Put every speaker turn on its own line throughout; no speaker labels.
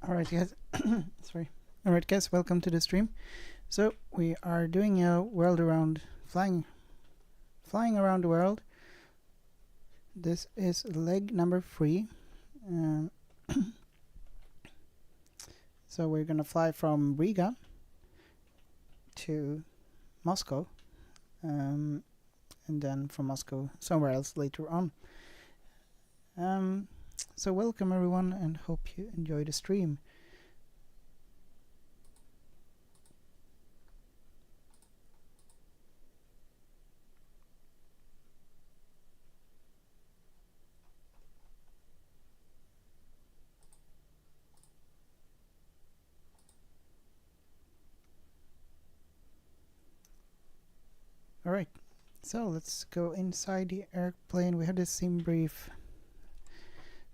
Alright guys, sorry. Alright guys, welcome to the stream. So we are doing a world around flying around the world. This is leg number 3. So we're gonna fly from Riga to Moscow, and then from Moscow somewhere else later on. So welcome everyone, and hope you enjoy the stream. Alright, so let's go inside the airplane. We have the sim brief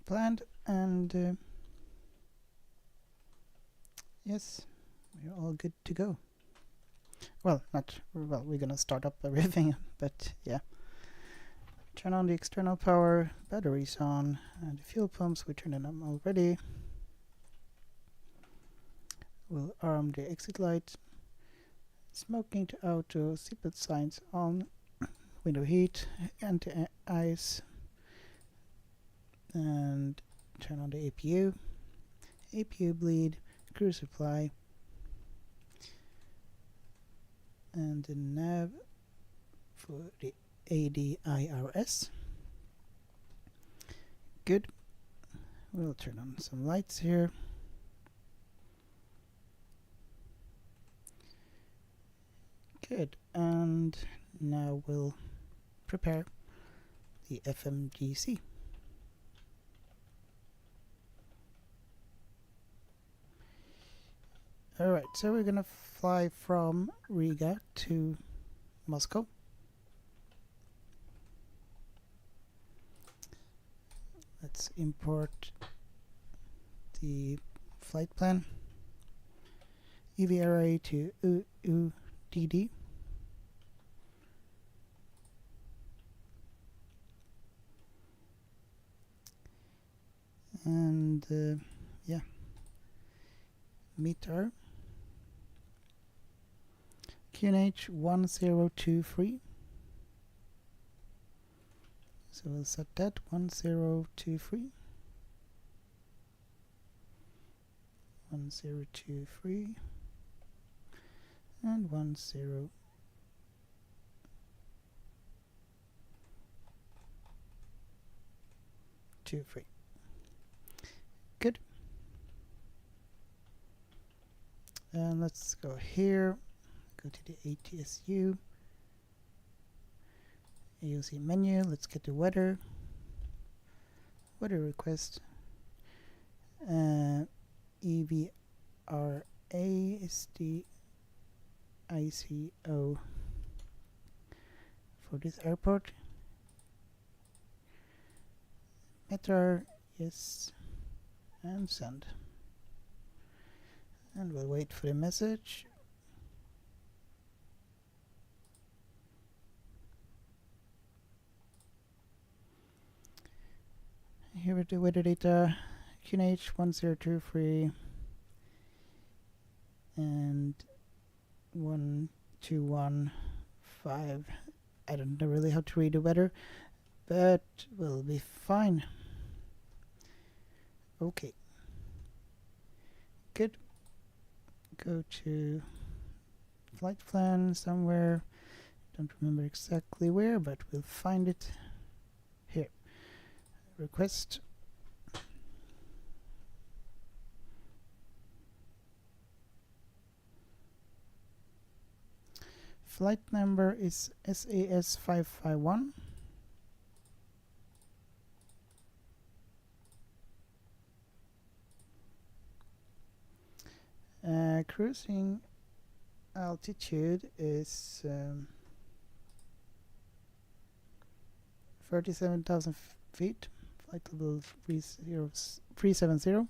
planned, and yes, we're all good to go. Well, we're gonna start up everything, but yeah. Turn on the external power, batteries on, and the fuel pumps, we turned them already. We'll arm the exit light. Smoking to auto, seatbelt signs on, window heat, anti-ice, and turn on the APU. APU bleed, crew supply, and the nav for the ADIRS. Good. We'll turn on some lights here. Good, and now we'll prepare the FMGC. Alright, so we're gonna fly from Riga to Moscow. Let's import the flight plan. EVRA to UDD. And yeah, meter QNH 1023. So we'll set that 1023. 1023 and 1023. Good. And let's go here, go to the ATSU, AOC menu. Let's get the weather request. EVRA is the ICO for this airport. Meter, yes, and send. And we'll wait for the message. Here with the weather data, QNH 1023 and 1215. I don't know really how to read the weather, but we'll be fine. Okay. Good. Go to flight plan somewhere. Don't remember exactly where, but we'll find it here. Request. Flight number is SAS 551. Cruising altitude is 37,000 feet. Flight level 370.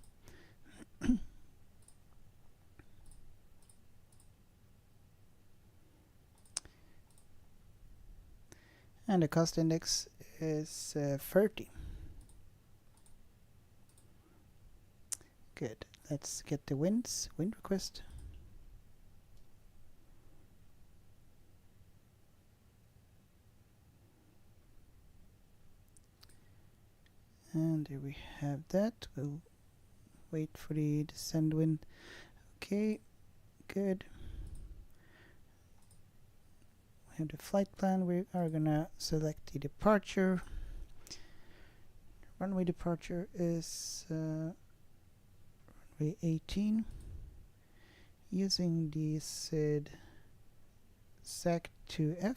And the cost index is 30. Good. Let's get the wind request. And there we have that. We'll wait for the descend wind. Okay, good. We have the flight plan. We are gonna select the departure. Runway departure is runway 18. Using the SID SAC2F.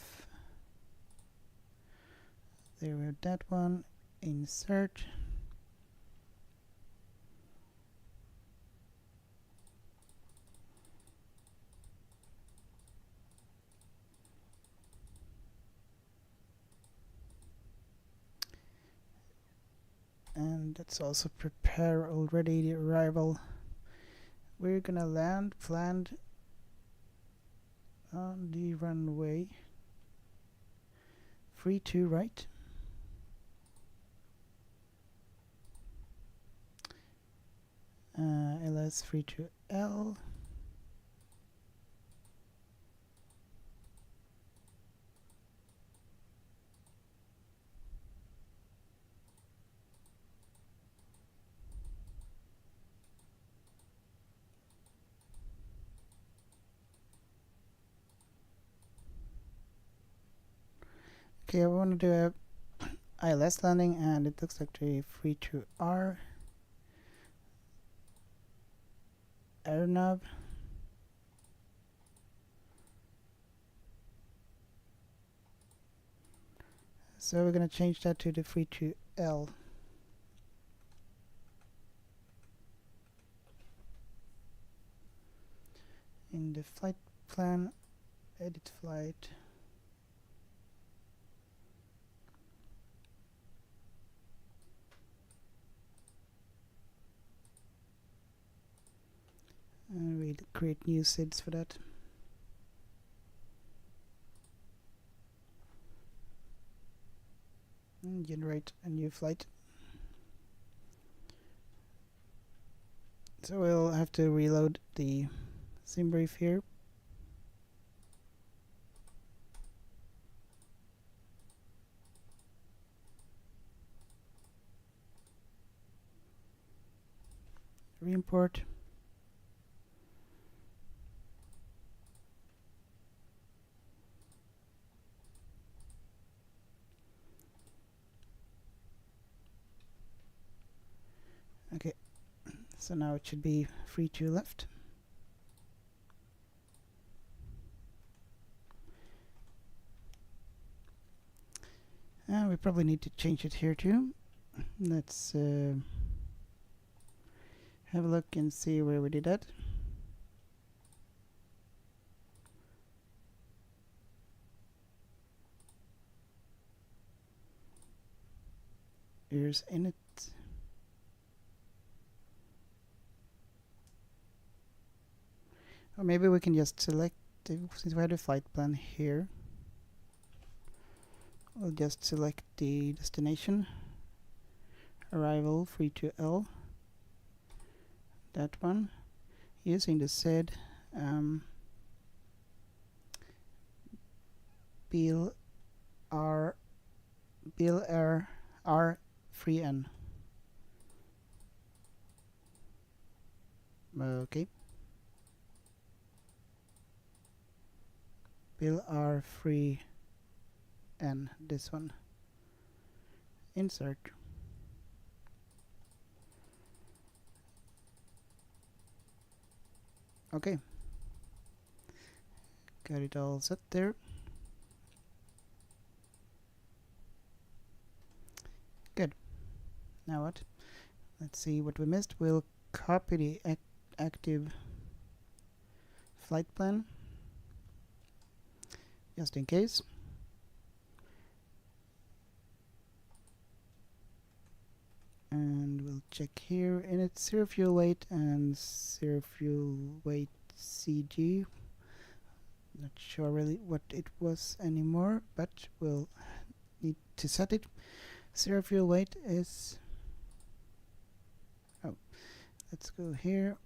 There we have that one. Insert. And let's also prepare already the arrival. We're gonna land planned on the runway 32 right. LS 32L. Okay, I want to do a ILS landing, and it looks like the 32R aeronav. So we're going to change that to the 32L. In the flight plan, edit flight. And we'll create new SIDs for that. And generate a new flight. So we'll have to reload the sim brief here. Reimport. Okay, so now it should be 32 left. And we probably need to change it here too. Let's have a look and see where we did that. Here's in it. Or maybe we can just select, since we had a flight plan here, we'll just select the destination, arrival 32L, that one, using the SID Bill R 3N. Okay. Bill R 3N, this one. Insert. Okay. Got it all set there. Good. Now what? Let's see what we missed. We'll copy the active flight plan, just in case. And we'll check here, and it's zero fuel weight and zero fuel weight CG. Not sure really what it was anymore, but we'll need to set it. Zero fuel weight is Let's go here.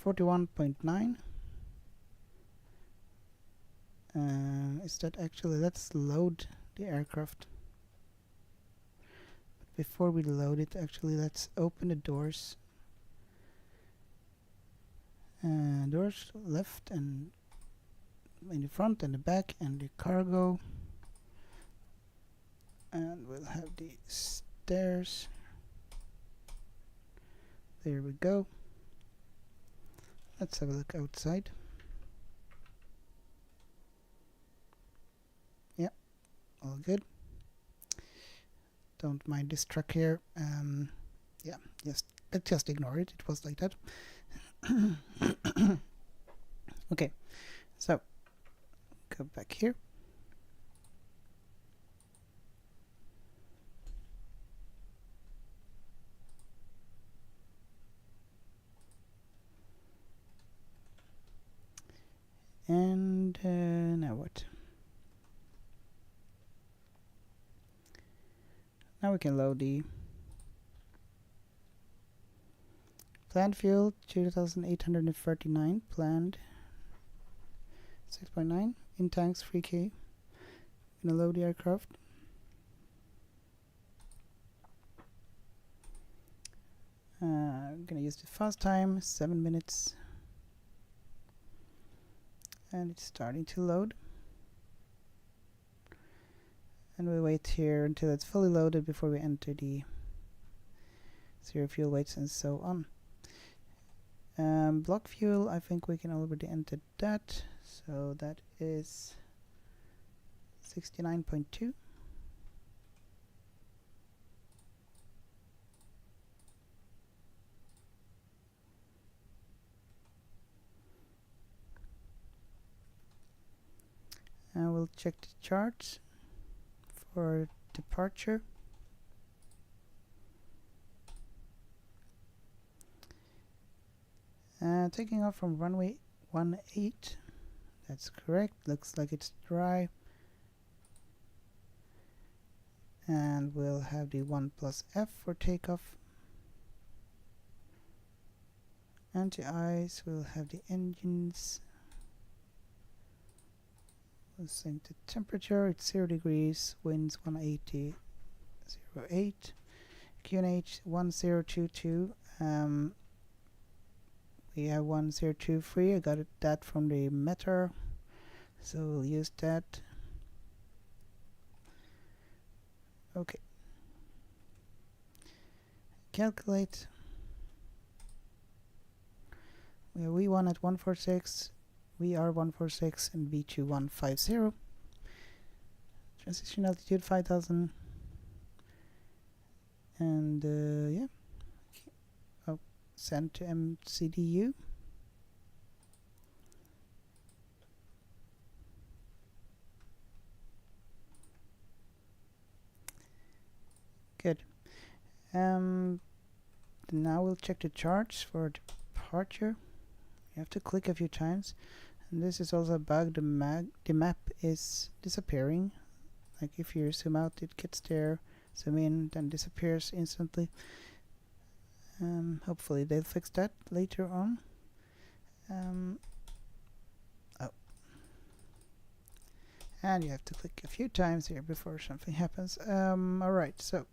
41.9. Is that actually? Let's load the aircraft. But before we load it, actually, let's open the doors. Doors left and in the front and the back and the cargo. And we'll have the stairs. There we go. Let's have a look outside. Yeah, all good. Don't mind this truck here. Yeah, let's just ignore it. It was like that. Okay, so go back here. And now what? Now we can load the planned fuel, 2,839 planned, 6.9 in tanks, 3K. Gonna load the aircraft. I'm gonna use the fast time, 7 minutes. And it's starting to load. And we wait here until it's fully loaded before we enter the zero fuel weights and so on. Block fuel, I think we can already enter that. So that is 69.2. And we'll check the charts for departure. Taking off from runway 18. That's correct. Looks like it's dry. And we'll have the 1+F for takeoff. Anti-ice, we'll have the engines. We'll sync the temperature, it's 0 degrees, winds 180, 08. QNH 1022. We have 1023. I got that from the meter, so we'll use that. Okay. Calculate. We have V1 at 146, VR 146, and V2 150. Transition altitude 5000. And yeah. Oh, send to MCDU. Good. Now we'll check the charts for departure. You have to click a few times, and this is also a bug. The map is disappearing. Like if you zoom out, it gets there, zoom in, then disappears instantly. Hopefully they'll fix that later on. Oh, and you have to click a few times here before something happens. Alright, so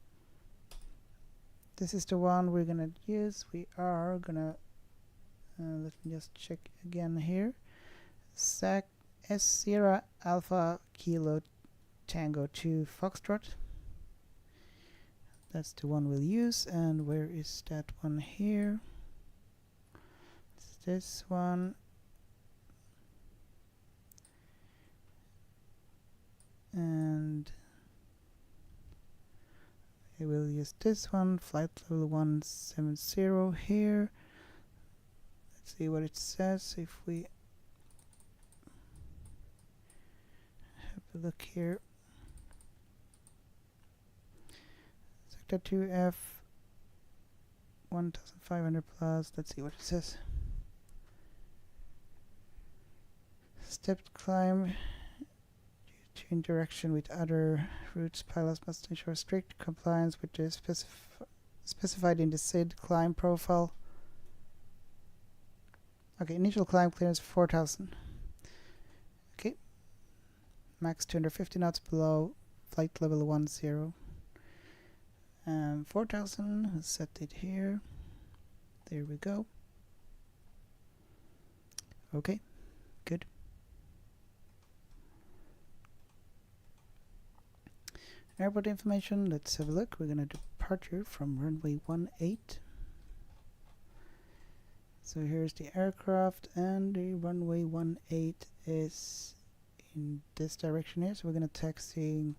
this is the one we're gonna use. We are gonna let me just check again here. SAC S Sierra Alpha Kilo Tango 2 Foxtrot. That's the one we'll use. And where is that one here? It's this one. And we will use this one, flight level 170 here. Let's see what it says if we have a look here. Sector 2F 1500 plus. Let's see what it says. Stepped climb. Due to interaction with other routes, pilots must ensure strict compliance with the specified in the SID climb profile. Okay, initial climb clearance 4,000. Okay, max 250 knots below flight level 10. 4,000, set it here. There we go. Okay, good. Airport information, let's have a look. We're gonna departure from runway 18. So here's the aircraft, and the runway 18 is in this direction here. So we're gonna taxi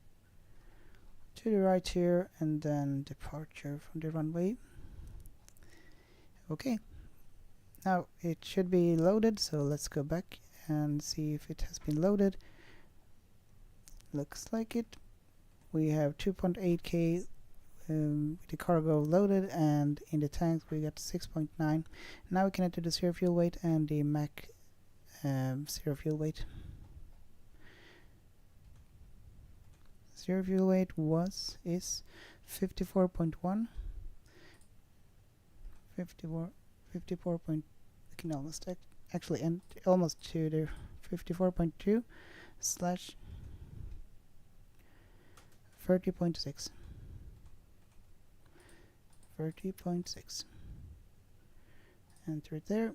to the right here and then departure from the runway. Okay, now it should be loaded, so let's go back and see if it has been loaded. Looks like it. We have 2.8k the cargo loaded, and in the tanks we got 6.9. Now we can enter the zero fuel weight and the Mach zero fuel weight. Zero fuel weight is 54.1. 54 point, we can almost actually end almost to the 54.2 slash 30.6. 30.6. Enter it there.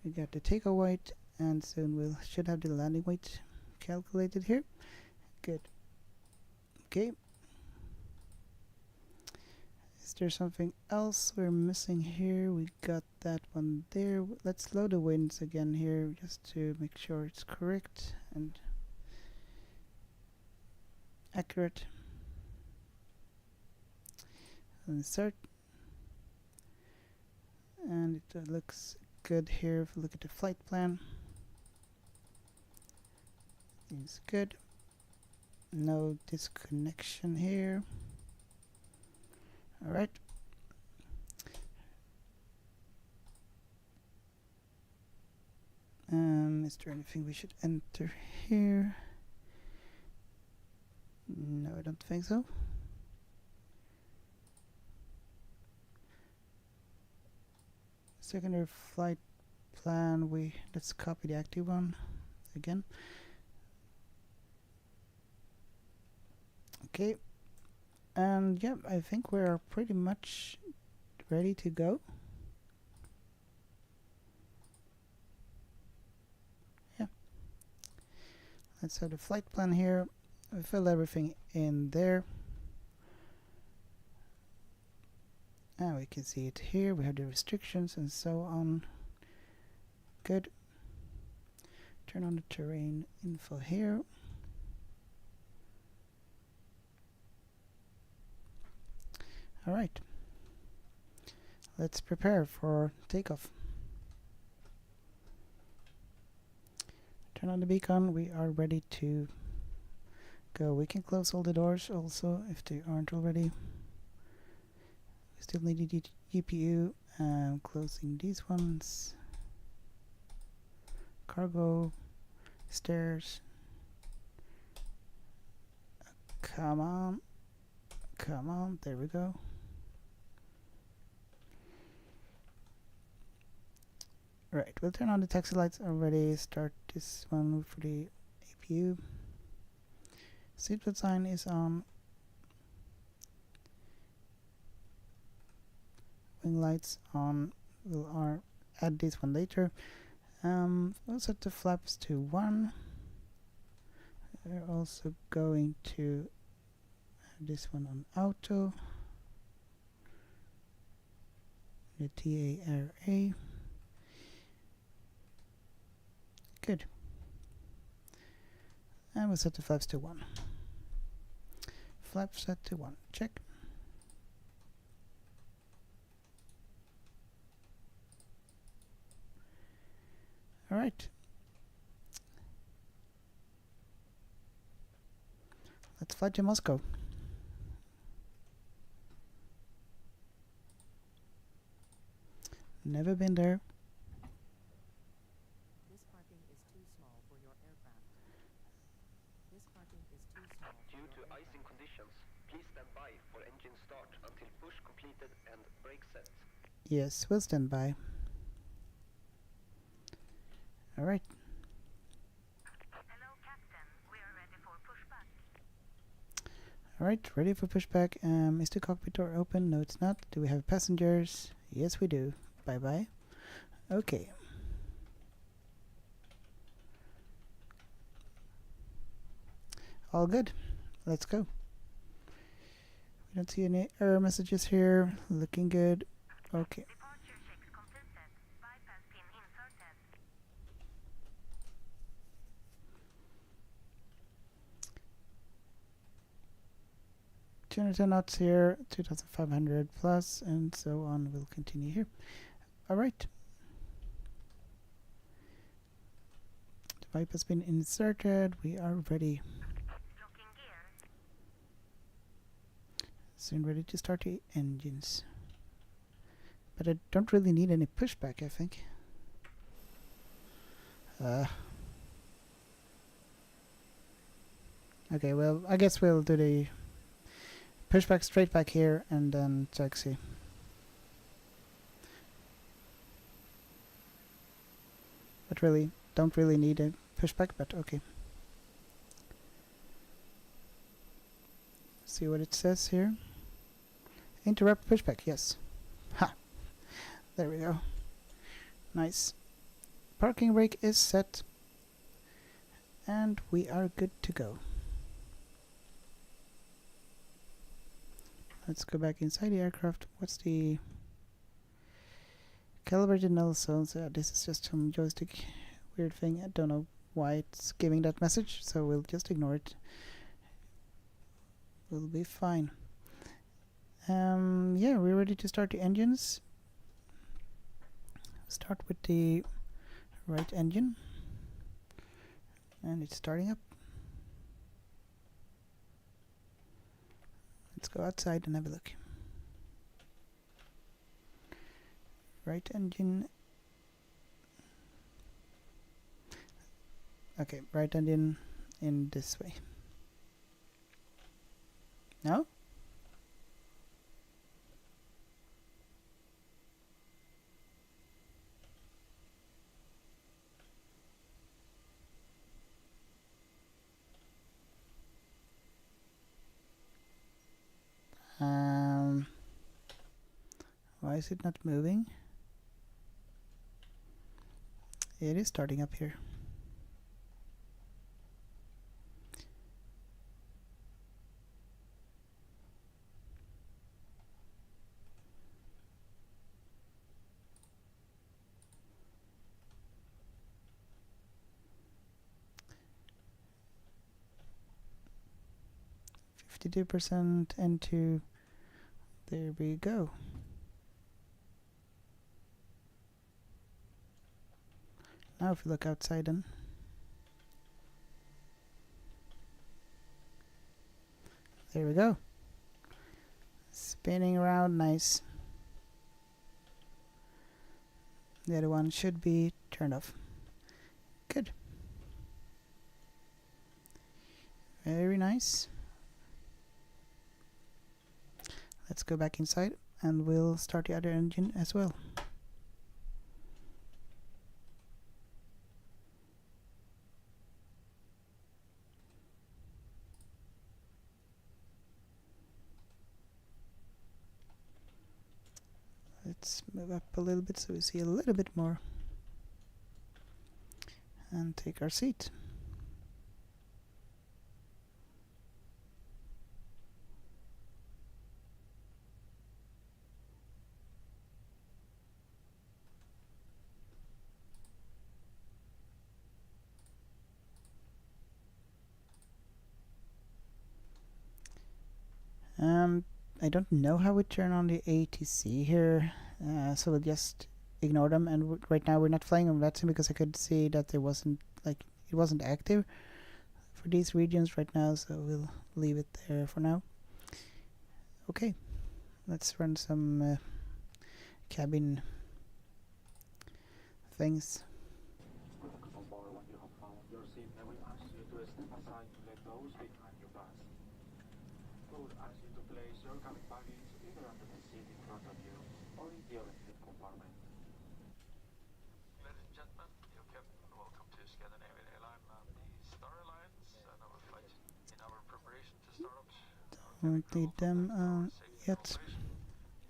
We got the takeoff weight, and soon we should have the landing weight calculated here. Good. Okay. Is there something else we're missing here? We got that one there. Let's load the winds again here just to make sure it's correct and accurate. Insert, and it looks good here. If we look at the flight plan, it's good. No disconnection here. All right. Is there anything we should enter here? No, I don't think so. Secondary flight plan, let's copy the active one again. Okay, and yeah, I think we're pretty much ready to go. Yeah, let's have the flight plan here. We fill everything in there. And we can see it here. We have the restrictions and so on. Good. Turn on the terrain info here. All right. Let's prepare for takeoff. Turn on the beacon. We are ready to go. We can close all the doors also if they aren't already. Still need the GPU. Closing these ones. Cargo, stairs. Come on, come on. There we go. Right, we'll turn on the taxi lights already. Start this one for the APU. Seatbelt sign is on. Wing lights on. We'll add this one later. We'll set the flaps to 1. We're also going to have this one on auto. The TARA. Good. And we'll set the flaps to 1. Flaps set to 1. Check. All right. Let's fly to Moscow. Never been there.
This parking is too small for your aircraft. This parking is too small.
Due to icing conditions, please stand by for engine
Yes, we'll stand by. Alright.
Hello, Captain. We are ready for pushback.
Alright, ready for pushback. Is the cockpit door open? No, it's not. Do we have passengers? Yes, we do. Bye-bye. Okay. All good. Let's go. We don't see any error messages here. Looking good. Okay.
Departure checks completed. Bypass pin inserted.
210 knots here, 2500 plus, and so on. We'll continue here. Alright. The pipe has been inserted. We are ready.
Locking gear.
Soon ready to start the engines. But I don't really need any pushback, I think. Okay, well, I guess we'll do the pushback straight back here and then taxi. But really, don't really need a pushback, but okay. See what it says here. Interrupt pushback, yes. Ha! There we go. Nice. Parking brake is set. And we are good to go. Let's go back inside the aircraft. What's the calibrated null zones? This is just some joystick weird thing. I don't know why it's giving that message, so we'll just ignore it. We'll be fine. Yeah, we're ready to start the engines. Start with the right engine. And it's starting up. Let's go outside and have a look. Right engine. Okay, right engine in this way. No? Why is it not moving? It is starting up here. %, N2. There we go. Now if you look outside then. There we go. Spinning around, nice. The other one should be turned off. Good. Very nice. Let's go back inside and we'll start the other engine as well. Let's move up a little bit so we see a little bit more. And take our seat. I don't know how we turn on the ATC here, so we'll just ignore them. And right now we're not flying them. That's because I could see that it wasn't active for these regions right now, so we'll leave it there for now. Okay, let's run some cabin things.
Your seat will ask you to step aside to let those behind you pass. We would ask you to place your cabin baggage either under the seat in front of you or in the overhead corner.
Won't lead them yet.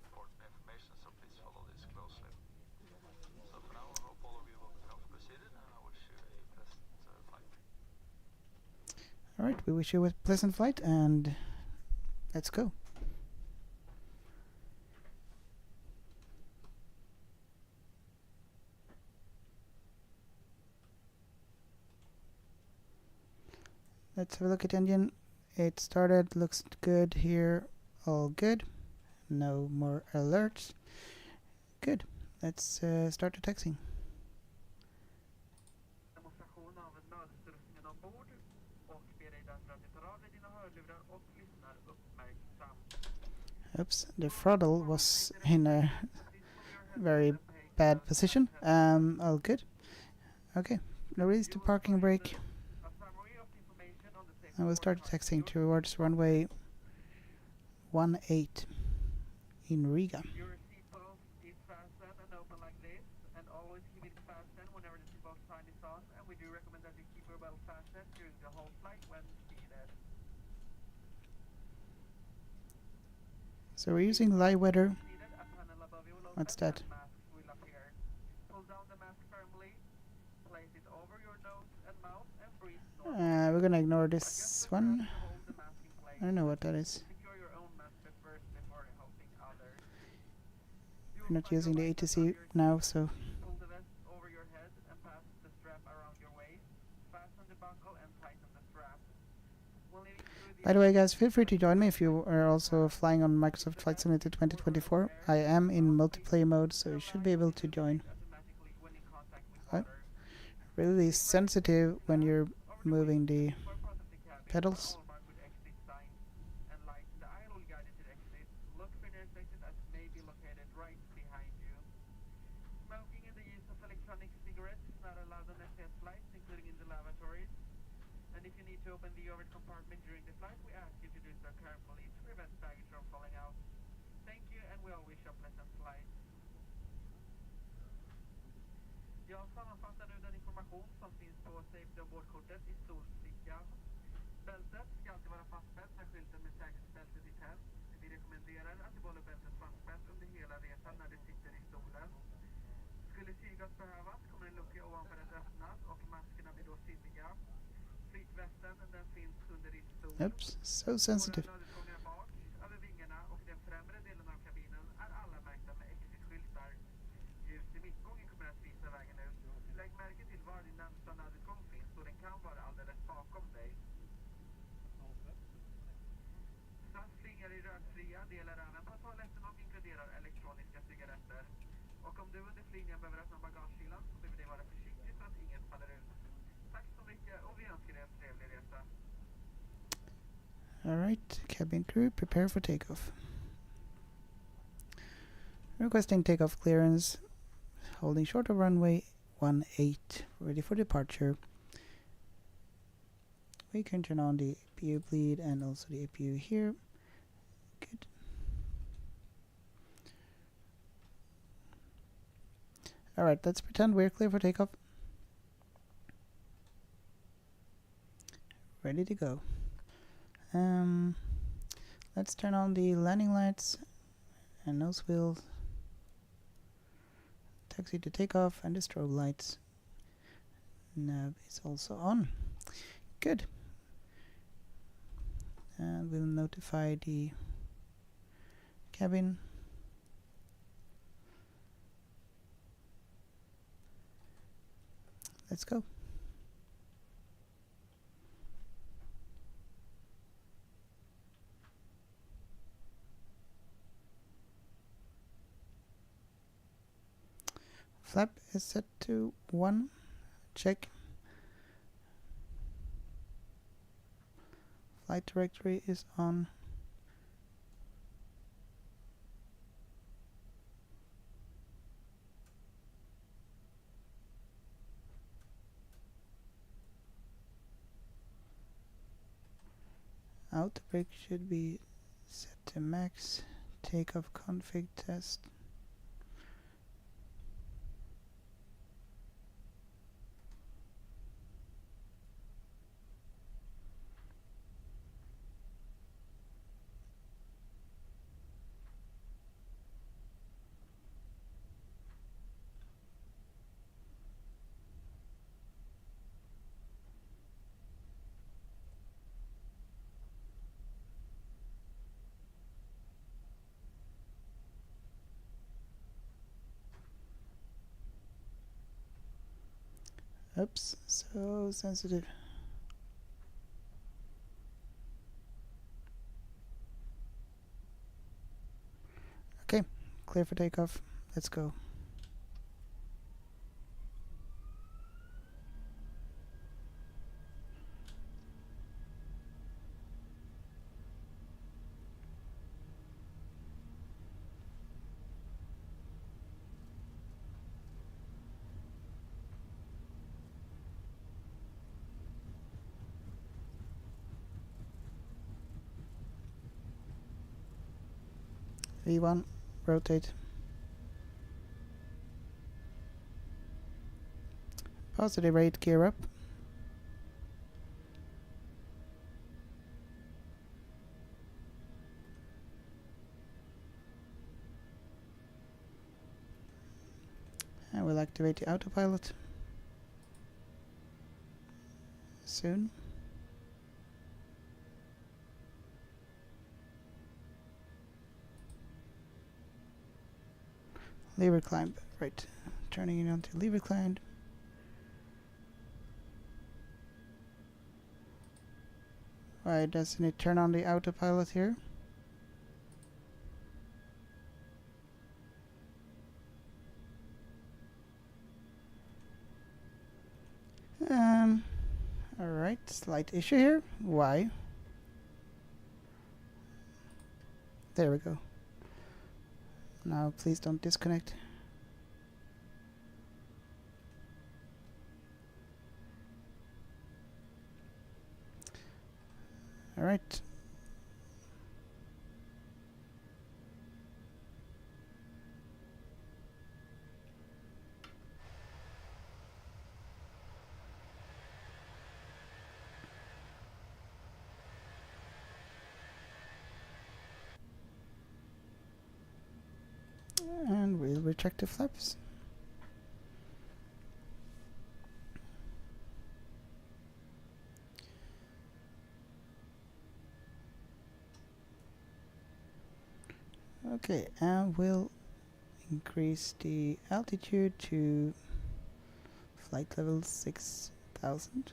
Important information, so please follow this closely. So for now, I hope all of you will be comfortably seated, and I wish you a pleasant flight.
Alright, we wish you a pleasant flight and let's go. Let's have a look at engine. It started, looks good here, all good. No more alerts. Good. Let's start the taxiing.
Demonstration av nödströmningen ombord och ber dig därför att du tar av dig dina hörlurar och lyssnar uppmärksamt.
Oops, the throttle was in a very bad position. All good. Okay, release the parking brake.
A summary of the information on the safe
And we'll start taxiing towards runway 18 in Riga.
Your seatbelt is fastened and open like this, and always keep it fastened whenever the seatbelt sign is on, and we do recommend that you keep your belt fastened during the whole flight when needed.
So we're using live weather.
Needed, a panel above you will open
What's that?
and masks will appear. Pull down the mask firmly, place it over your nose and mouth, and breathe normally.
We're gonna ignore
Adjust
this
the
one.
mask to hold the mask in place.
I don't know what that is.
Secure your own mask first before helping others. You
We're
will
not
find
using
your
the
license
ATC
on your
now,
seat.
so
Pull the vest over your head and pass the strap around your waist. Fasten the buckle and tighten the strap. When leaving through the
by the way, guys, feel free to join me if you are also flying on Microsoft Flight Simulator 2024. I am in multiplayer mode, so you should be able to join.
automatically when in contact with
Right.
water.
Really sensitive when you're moving the
For part of the cabin,
pedals.
all marked with exit signs and lights. The aisle will guide you to the exit. Look for nearest exit as it may be located right behind you. Smoking and the use of electronic cigarettes is not allowed on SAS flights, including in the lavatories. And if you need to open the overhead compartment during the flight, we ask you to do so carefully to prevent baggage from falling out. Thank you, and we all wish you a pleasant flight. Jag sammanfattar nu den information som finns på Safety Ombord-kortet i solstickan. Bältet ska alltid vara fastspänt med skylten med säkerhetsbältet i tänd. Vi rekommenderar att du behåller bältet fastspänt under hela resan när du sitter i stolen. Skulle syrgas behövas kommer en lucka ovanför att öppnas och maskerna blir då synliga. Flytvästen den finns under din stol.
Oops, so sensitive.
Våra nödutgångar bak, över vingarna och den främre delen av kabinen är alla märkta med exitskyltar. Ljus i mittgången kommer att visa vägen ut. Lägg märke till var din närmsta nödutgång finns och den kan vara alldeles bakom dig. Plastringar i rökfria delar även på toaletten och inkluderar elektroniska cigaretter. Och om du under flygningen behöver öppna bagagehyllan så behöver det vara försiktigt så att inget faller ut. Tack så mycket och vi önskar dig en trevlig resa.
Alright, cabin crew, prepare for takeoff. Requesting takeoff clearance. Holding short of runway 18. Ready for departure. We can turn on the APU bleed and also the APU here. Good. Alright, let's pretend we're clear for takeoff. Ready to go. Let's turn on the landing lights and nose wheels. Taxi to takeoff and the strobe lights. Nav is also on. Good. And we'll notify the cabin. Let's go. Flap is set to 1. Check. Flight directory is on. Out brake should be set to max. Takeoff config test. Oops, so sensitive. Okay, clear for takeoff. Let's go. V1, rotate. Positive rate, gear up. And we'll activate the autopilot soon. Lever climb, right. Turning it onto lever climb. Why doesn't it turn on the autopilot here? Alright, slight issue here. Why? There we go. Now please don't disconnect. Alright. And we'll retract the flaps. Okay, and we'll increase the altitude to flight level 6000.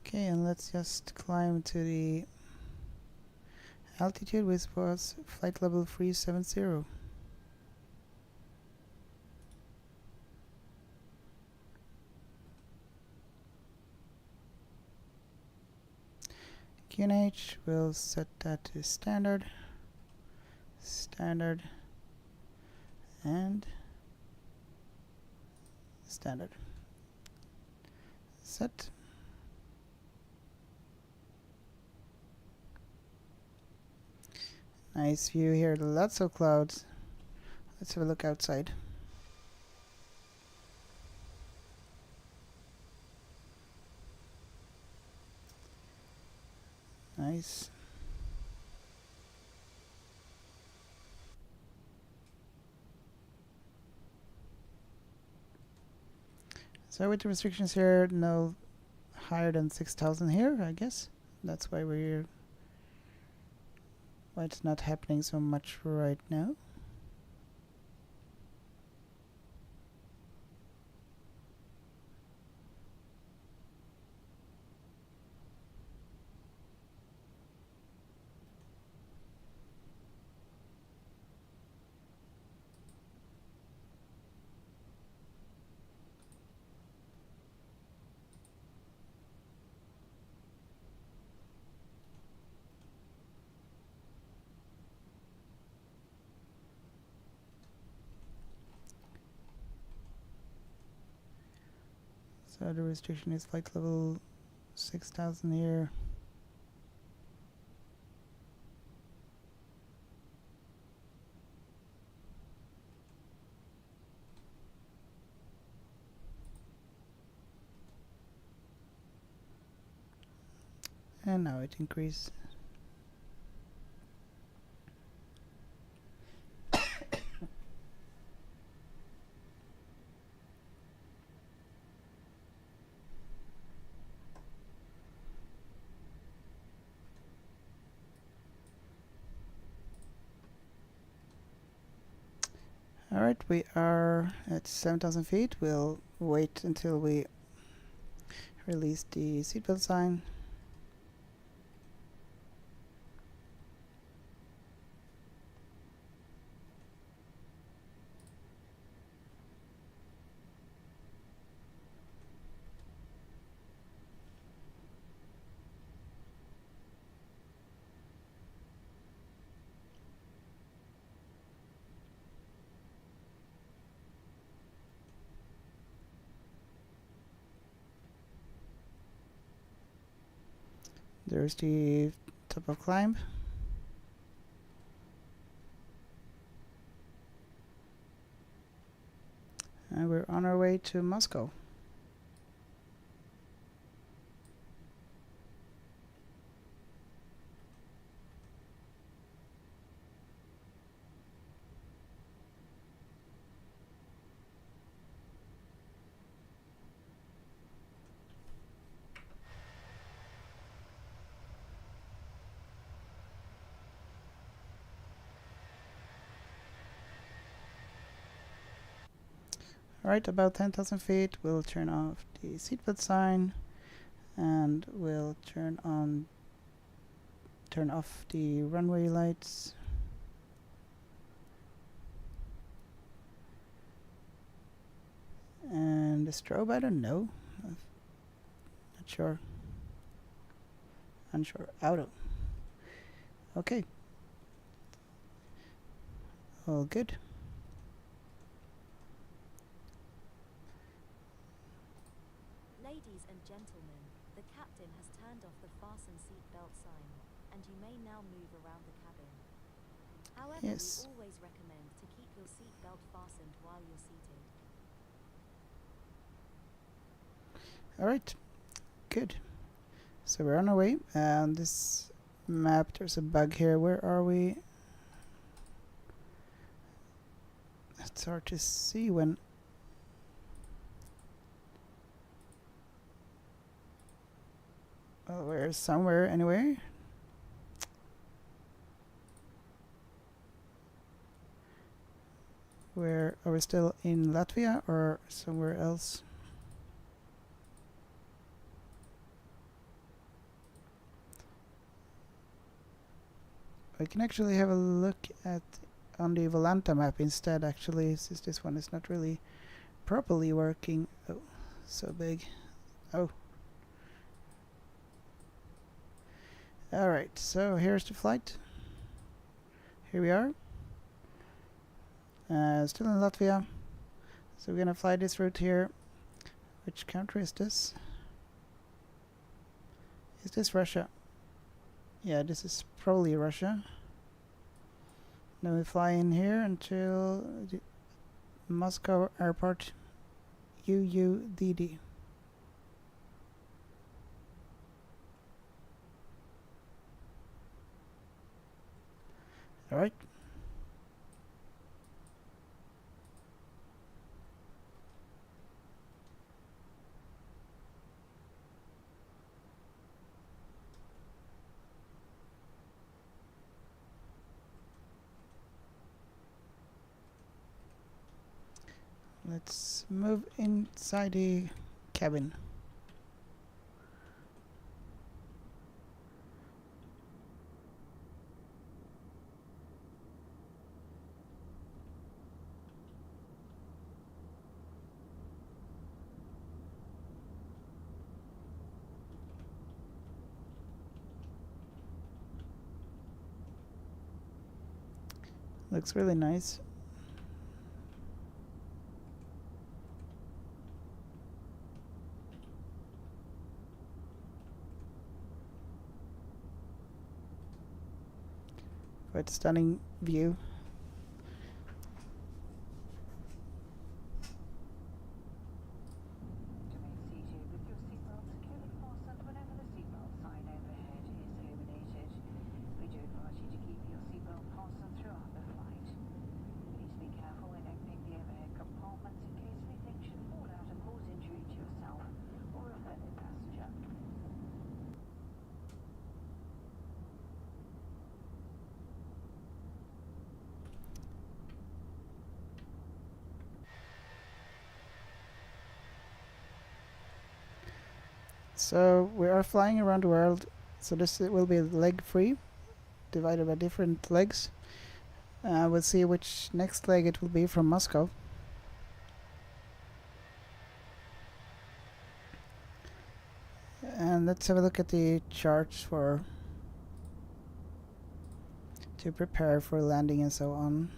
Okay, and let's just climb to the altitude, which was flight level 370. QNH, we'll set that to standard, standard, and standard. Set. Nice view here, lots of clouds. Let's have a look outside. Nice. So with the restrictions here, no higher than 6,000 here, I guess. That's why why it's not happening so much right now. So the restriction is flight level 6,000 here. And now it increased. Alright, we are at 7,000 feet. We'll wait until we release the seatbelt sign. There's the top of climb. And we're on our way to Moscow. Alright, about 10,000 feet, we'll turn off the seatbelt sign and we'll turn off the runway lights. And the strobe, I don't know. Not sure. Unsure. Auto. Okay. All good.
Ladies and gentlemen, the captain has turned off the fasten seatbelt sign, and you may now move around the cabin. However,
Yes.
we always recommend to keep your seatbelt fastened while you're seated.
Alright. Good. So we're on our way. And this map, there's a bug here. Where are we? It's hard to see when... Well, we're somewhere anyway. Where are we still in Latvia or somewhere else? We can actually have a look at on the Volanta map instead, actually, since this one is not really properly working. Oh, so big. Oh. Alright, so here's the flight. Here we are. Still in Latvia. So we're gonna fly this route here. Which country is this? Is this Russia? Yeah, this is probably Russia. Then we fly in here until the Moscow airport UUDD. Alright. Let's move inside the cabin. Looks really nice. Quite a stunning view.
Remain seated with your seatbelt securely fastened whenever the seatbelt sign overhead
So we are flying around the world. So this will be leg free, divided by different legs. We'll see which next leg it will be from Moscow. And let's have a look at the charts for to prepare for landing and so on.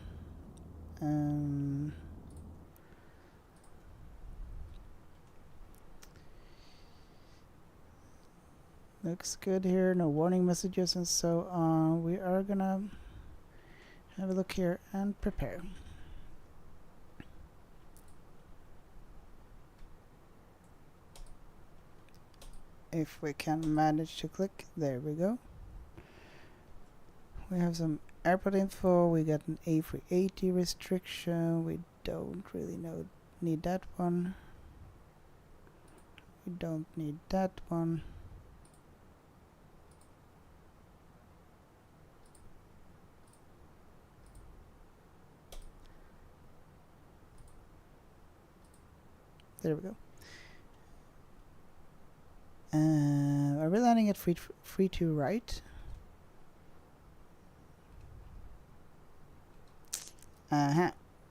Looks good here, no warning messages and so on. We are gonna have a look here and prepare. If we can manage to click, there we go. We have some airport info, we got an A380 restriction, we don't really need that one. We don't need that one. There we go. Are we landing at free to right?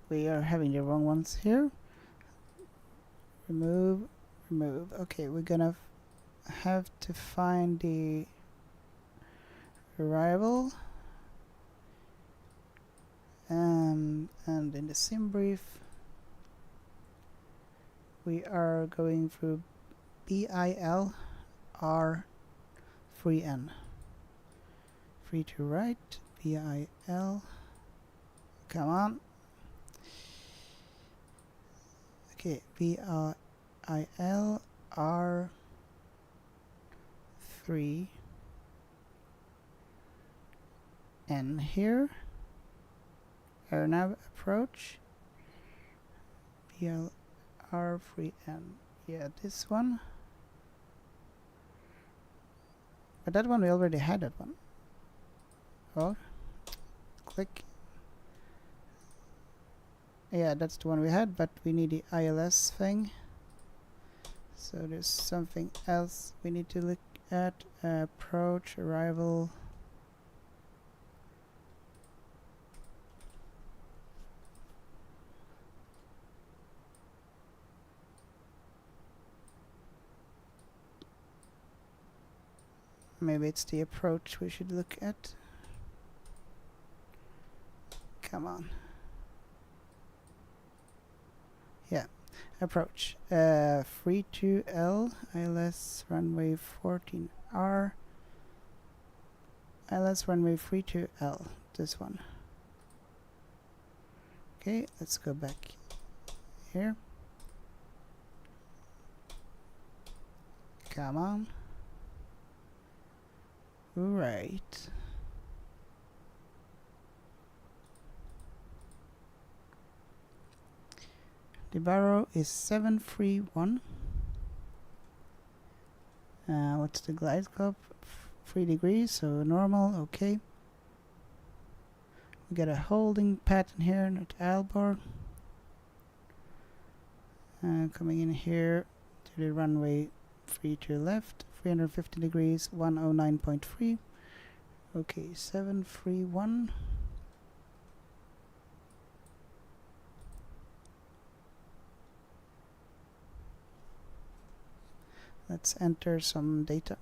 We are having the wrong ones here. Remove. Okay, we're gonna have to find the arrival. And in the sim brief, we are going through BIL R free N. Free to right, BIL. Come on. Okay, BIL R 3 N here. Air nav approach. BIL R free N. Yeah, this one. But that one we already had that one. Oh, click. Yeah, that's the one we had, but we need the ILS thing. So there's something else we need to look at. Approach, arrival. Maybe it's the approach we should look at. Come on. Yeah, approach. Free to L, ILS runway 14R. ILS runway free to L, this one. Okay, let's go back here. Come on. Right. The barrow is 731. What's the glide slope? 3 degrees, so normal, okay. We got a holding pattern here at Aalborg. Coming in here to the runway 3 to left, 350 degrees, 109.3. Okay, 731. Let's enter some data.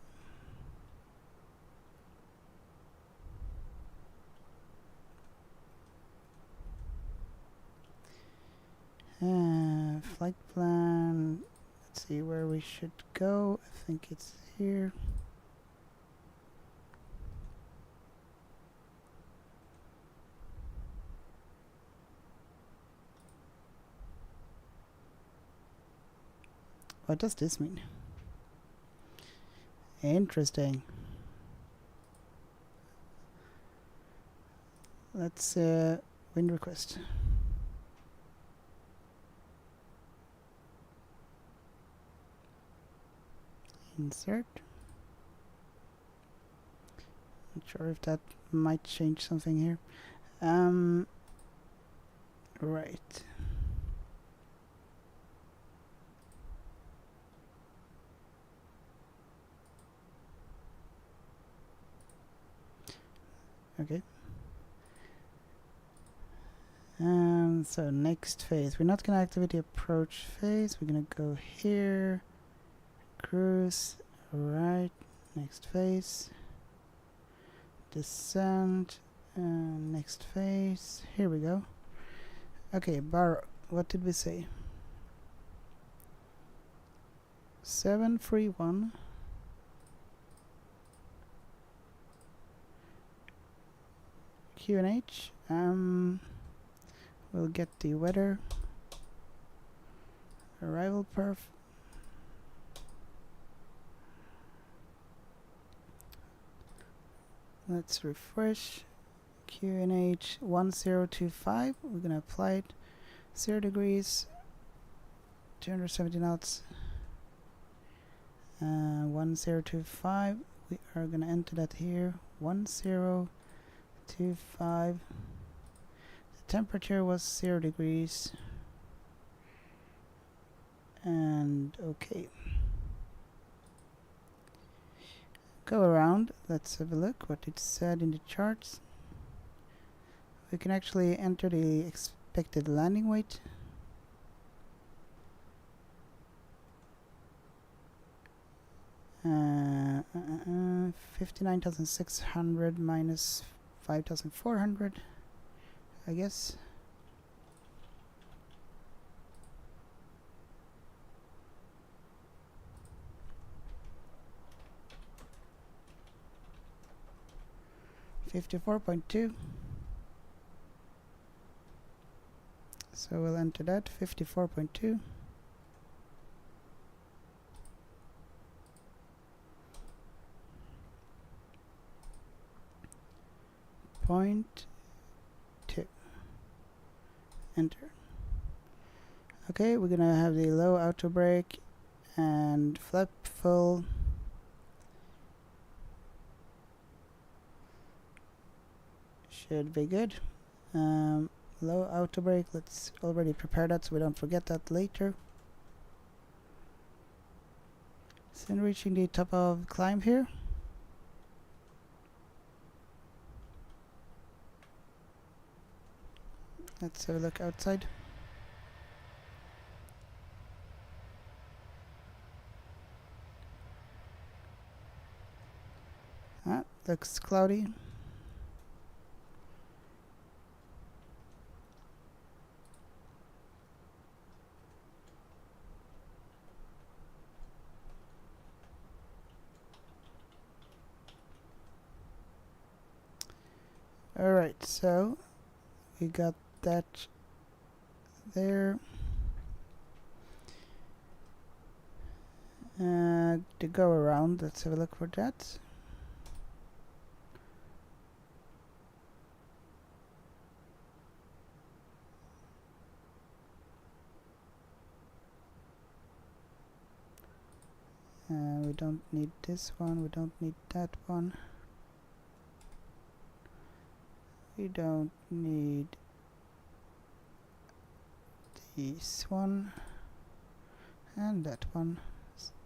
Flight plan. Let's see where we should go. I think it's here. What does this mean? Interesting. Let's wind request. Insert. Not sure if that might change something here. Right. Okay. So next phase, we're not gonna activate the approach phase. We're gonna go here, cruise, right, next phase, descent, next phase, here we go. Okay, bar, what did we say? 731. QNH, we'll get the weather, arrival perf, let's refresh. QNH 1025, we're gonna apply it, 0 degrees, 270 knots, 1025, we are gonna enter that here, 1025. The temperature was 0 degrees, and okay. Go around, let's have a look what it said in the charts. We can actually enter the expected landing weight. Uh, 59,600 minus 5,400, I guess. $54.2. So we'll enter that, 54.2. .2. Enter. Okay, we're gonna have the low auto brake and flap full. Should be good. Low auto brake, let's already prepare that so we don't forget that later. Soon reaching the top of climb here. Let's have a look outside. Looks cloudy. Alright, so we got that there. To go around, let's have a look for that. We don't need this one, we don't need that one. We don't need this one and that one.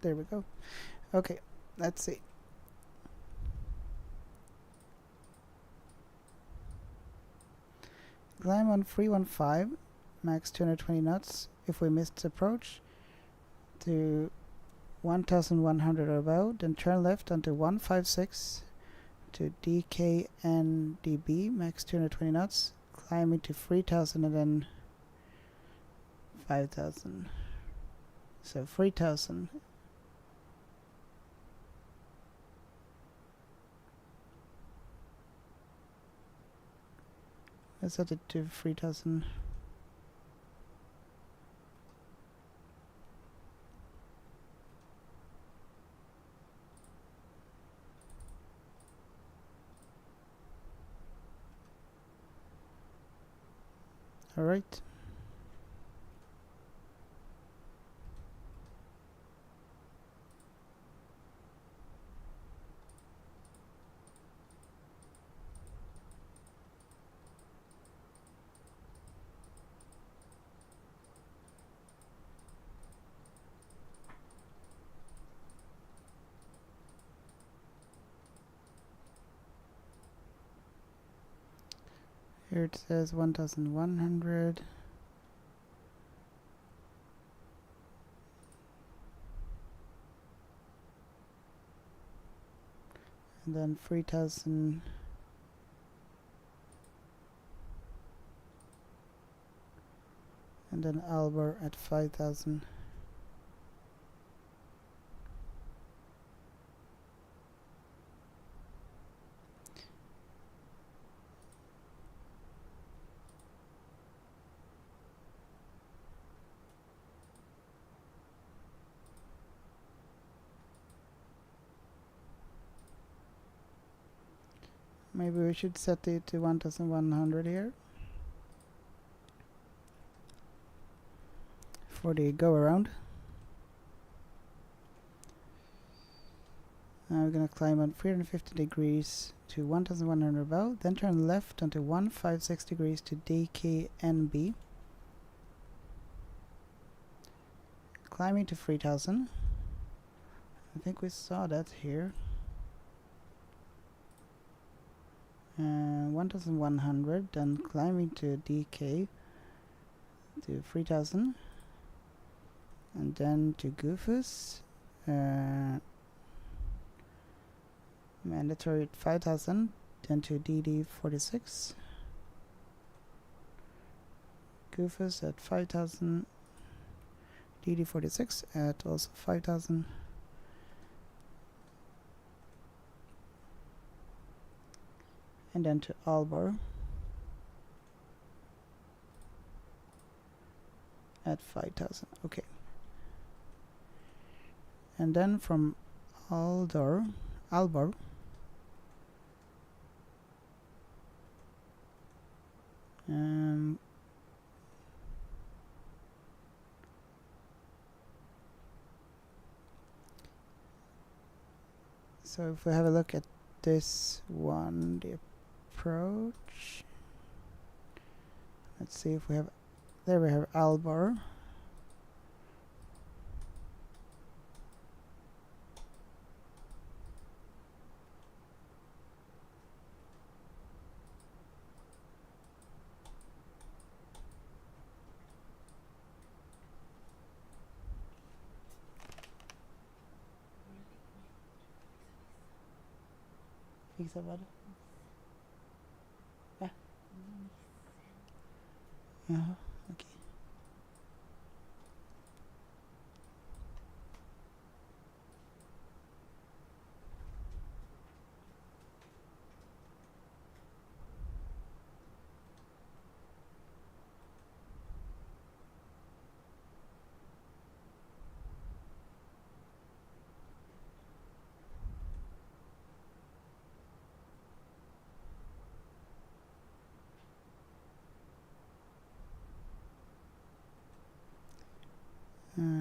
There we go. Okay, let's see. Climb on 315, max 220 knots. If we missed approach to 1100 or above, then turn left onto 156 to DKNDB, max 220 knots, climb into 3000 and then 5000. So 3000. Let's set it to 3000. All right. Here it says 1100. And then 3000. And then Albor at 5000. Maybe we should set it to 1100 here for the go around. Now we're gonna climb on 350 degrees to 1100 about, then turn left onto 156 degrees to DKNB. Climbing to 3000. I think we saw that here. 1100, then climbing to DK to 3000, and then to Goofus, mandatory at 5000, then to DD46, Goofus at 5000, DD46 at also 5000. And then to Albor at 5000. Okay. And then from Albor, so if we have a look at this one, the approach, let's see if we have, there we have Albor. Fixa vad? Va? Jaha, okej.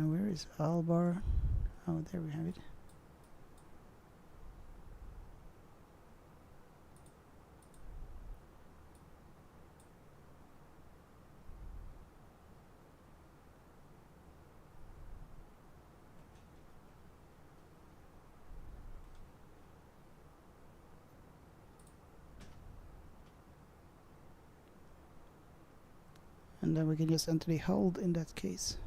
Where is Albor? Oh, there we have it. And then we can just enter the hold in that case.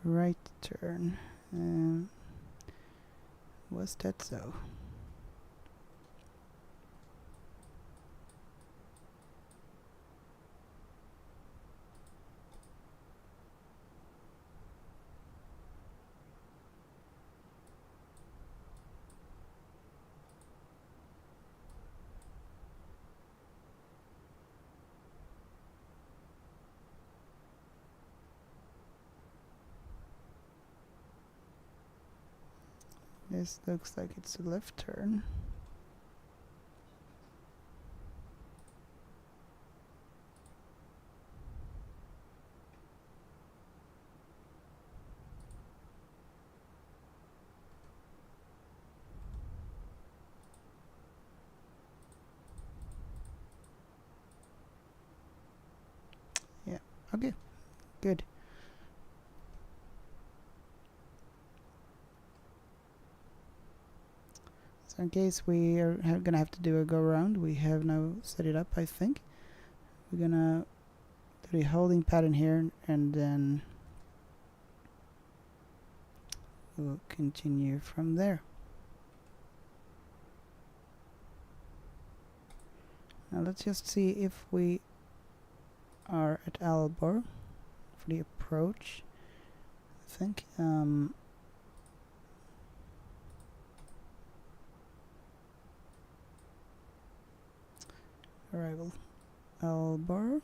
Right turn. Was that so? This looks like it's a left turn. Okay, good. So in case we are gonna have to do a go around, we have now set it up, I think. We're gonna do the holding pattern here, and then we'll continue from there. Now let's just see if we are at Albor for the approach. I think arrival Albor.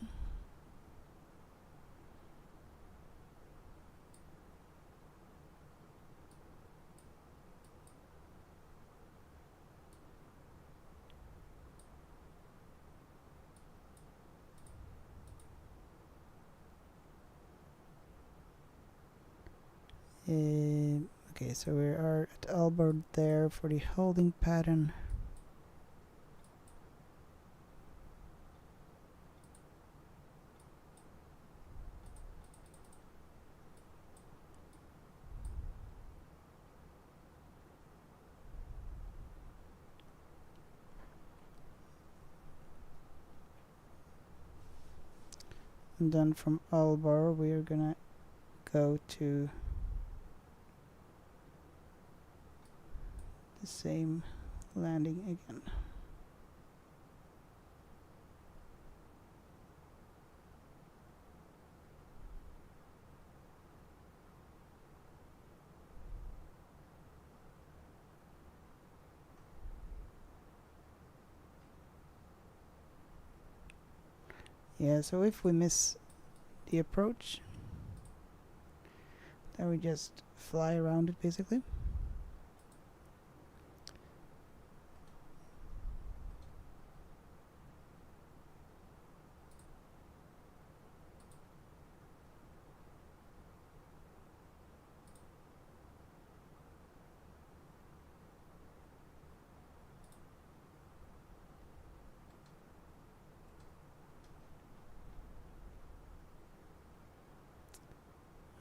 Okay, so we are at Albor there for the holding pattern. And then from Albor we are gonna go to the same landing again. Yeah, so if we miss the approach, then we just fly around it basically.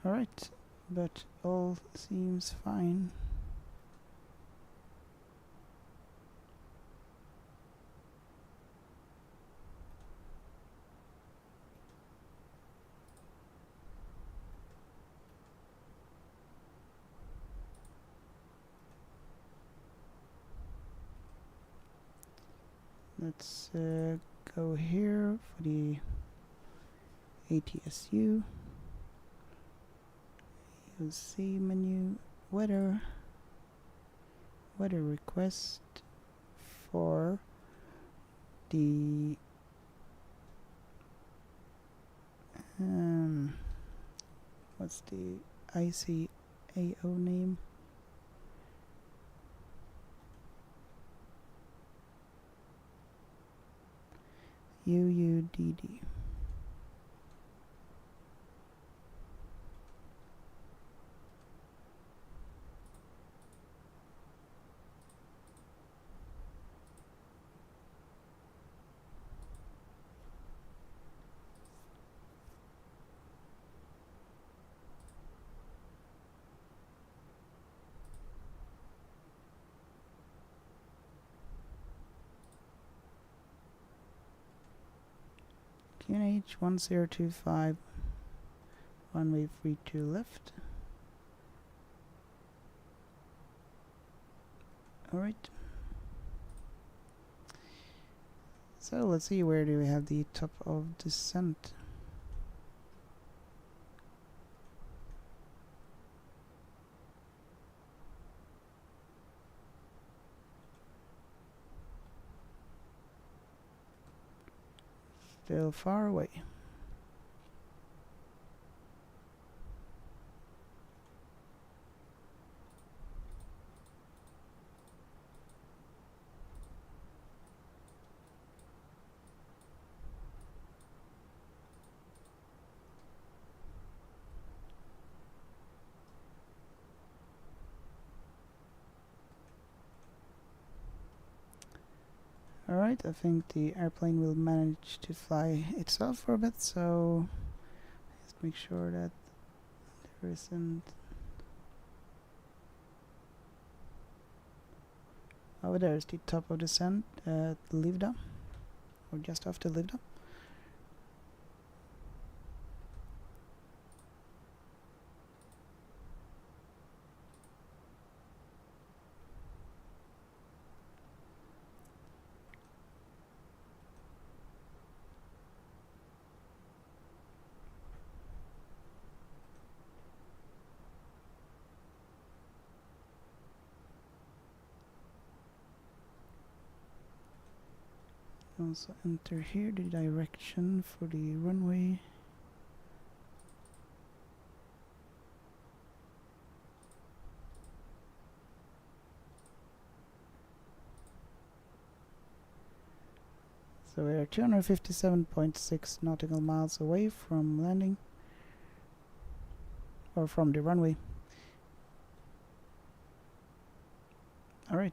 Alright, but all seems fine. Let's go here for the ATSU. You'll see menu, weather request for the what's the ICAO name? UUDD. QNH 1025, runway 32 left. Alright. So let's see, where do we have the top of descent? Still far away. Alright, I think the airplane will manage to fly itself for a bit, so make sure that there isn't. Oh, there's the top of descent at Livda, or just after Livda. Also enter here the direction for the runway. So we are 257.6 nautical miles away from landing, or from the runway. Alright.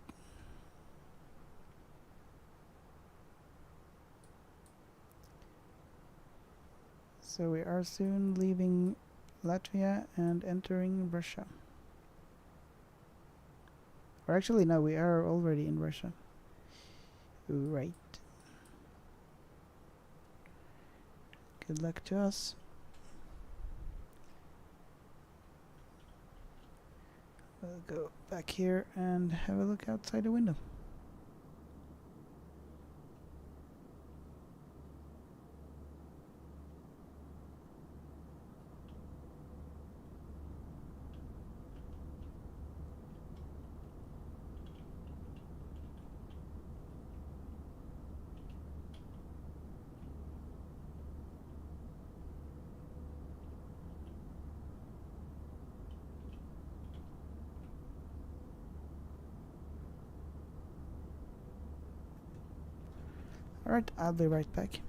So we are soon leaving Latvia and entering Russia. Or actually no, we are already in Russia. Right. Good luck to us. We'll go back here and have a look outside the window. Alright, I'll be right back.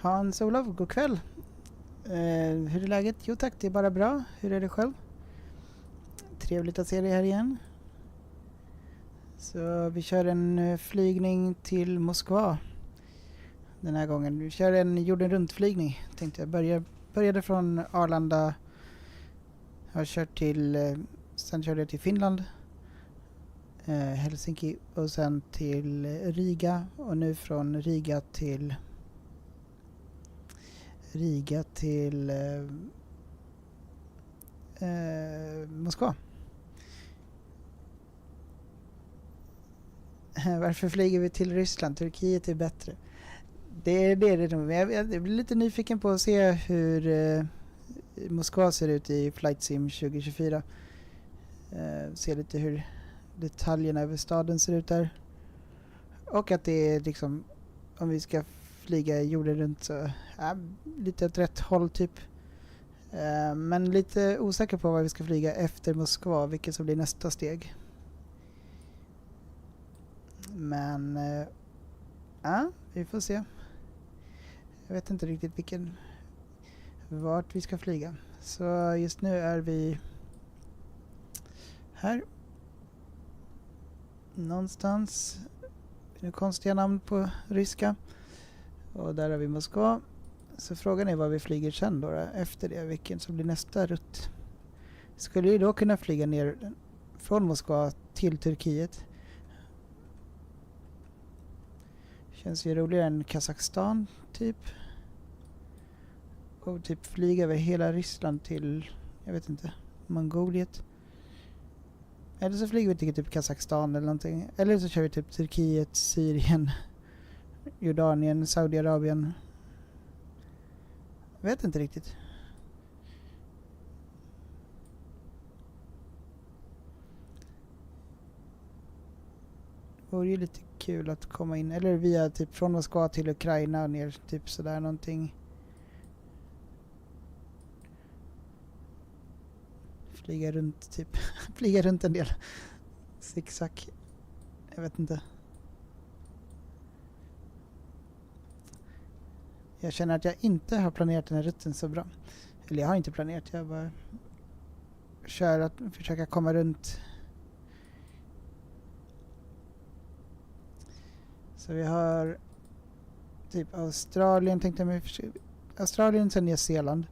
Hans-Olof, god kväll. Hur är läget? Jo tack, det är bara bra. Hur är det själv? Trevligt att se dig här igen. Så vi kör en flygning till Moskva den här gången. Vi kör en jorden runt-flygning. Tänkte jag började från Arlanda. Jag har kört till, sen körde jag till Finland, Helsinki och sen till Riga och nu från Riga till Moskva. Varför flyger vi till Ryssland? Turkiet är bättre. Det är nog. Jag blir lite nyfiken på att se hur Moskva ser ut i Flight Sim 2024. Se lite hur detaljerna över staden ser ut där. Och att det är liksom, om vi ska flyga jorden runt så lite åt rätt håll typ. Men lite osäker på vad vi ska flyga efter Moskva, vilket som blir nästa steg. Men vi får se. Jag vet inte riktigt vart vi ska flyga. Så just nu är vi här. Någonstans. Det är konstiga namn på ryska. Och där har vi Moskva. Så frågan är vad vi flyger sen då efter det. Vilken som blir nästa rutt. Skulle ju då kunna flyga ner från Moskva till Turkiet. Känns ju roligare än Kazakstan typ. Och typ flyga över hela Ryssland till, jag vet inte, Mongoliet. Eller så flyger vi till typ Kazakstan eller någonting. Eller så kör vi typ Turkiet, Syrien, Jordanien, Saudiarabien. Jag vet inte riktigt. Det vore ju lite kul att komma in. Eller via typ från Moskva till Ukraina och ner typ sådär någonting. Flyga runt typ. Flyga runt en del. Zigzag. Jag vet inte. Jag känner att jag inte har planerat den här rutten så bra. Eller jag har inte planerat. Jag bara kör att försöka komma runt. Så vi har typ Australien, tänkte jag mig. Australien, sen Nya Zeeland.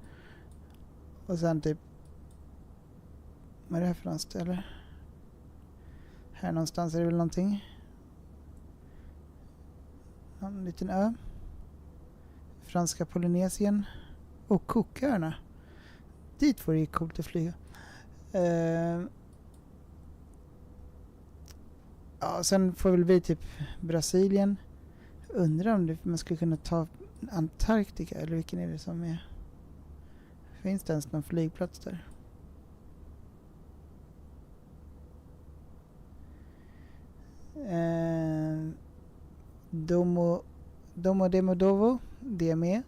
Och sen typ, vad är det här för någonstans eller? Här någonstans är det väl någonting. En liten ö. Franska Polynesien. Och Cooköarna. Dit vore det coolt att flyga. Ja, sen får väl vi typ Brasilien. Undrar om man skulle kunna ta Antarktika. Eller vilken är det som är? Finns det ens någon flygplats där? Domodedovo, DME,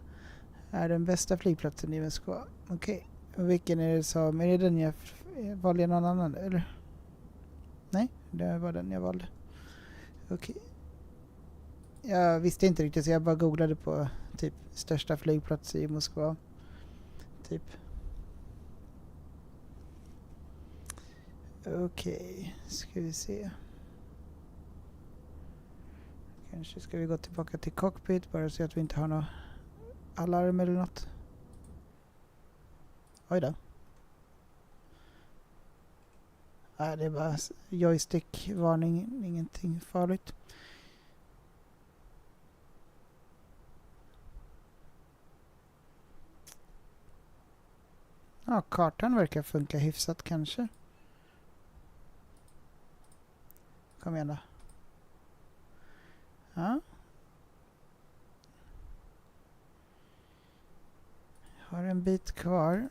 är den bästa flygplatsen i Moskva. Okej. Och vilken är det som... Är det den jag valde någon annan? Eller? Nej, det var den jag valde. Okej. Jag visste inte riktigt så jag bara googlade på typ största flygplats i Moskva. Typ. Okej, ska vi se. Kanske ska vi gå tillbaka till cockpit bara så att vi inte har något alarm eller något. Oj då. Nej, det är bara joystick-varning, ingenting farligt. Ja, kartan verkar funka hyfsat kanske. Kom igen då. Ja. Har en bit kvar.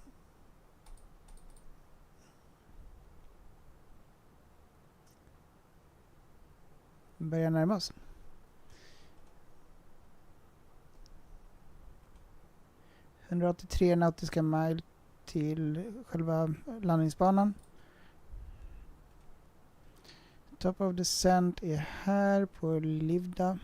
Börjar närma oss. ...183 nautiska mile till själva landningsbanan. Top of descent är här på Livda.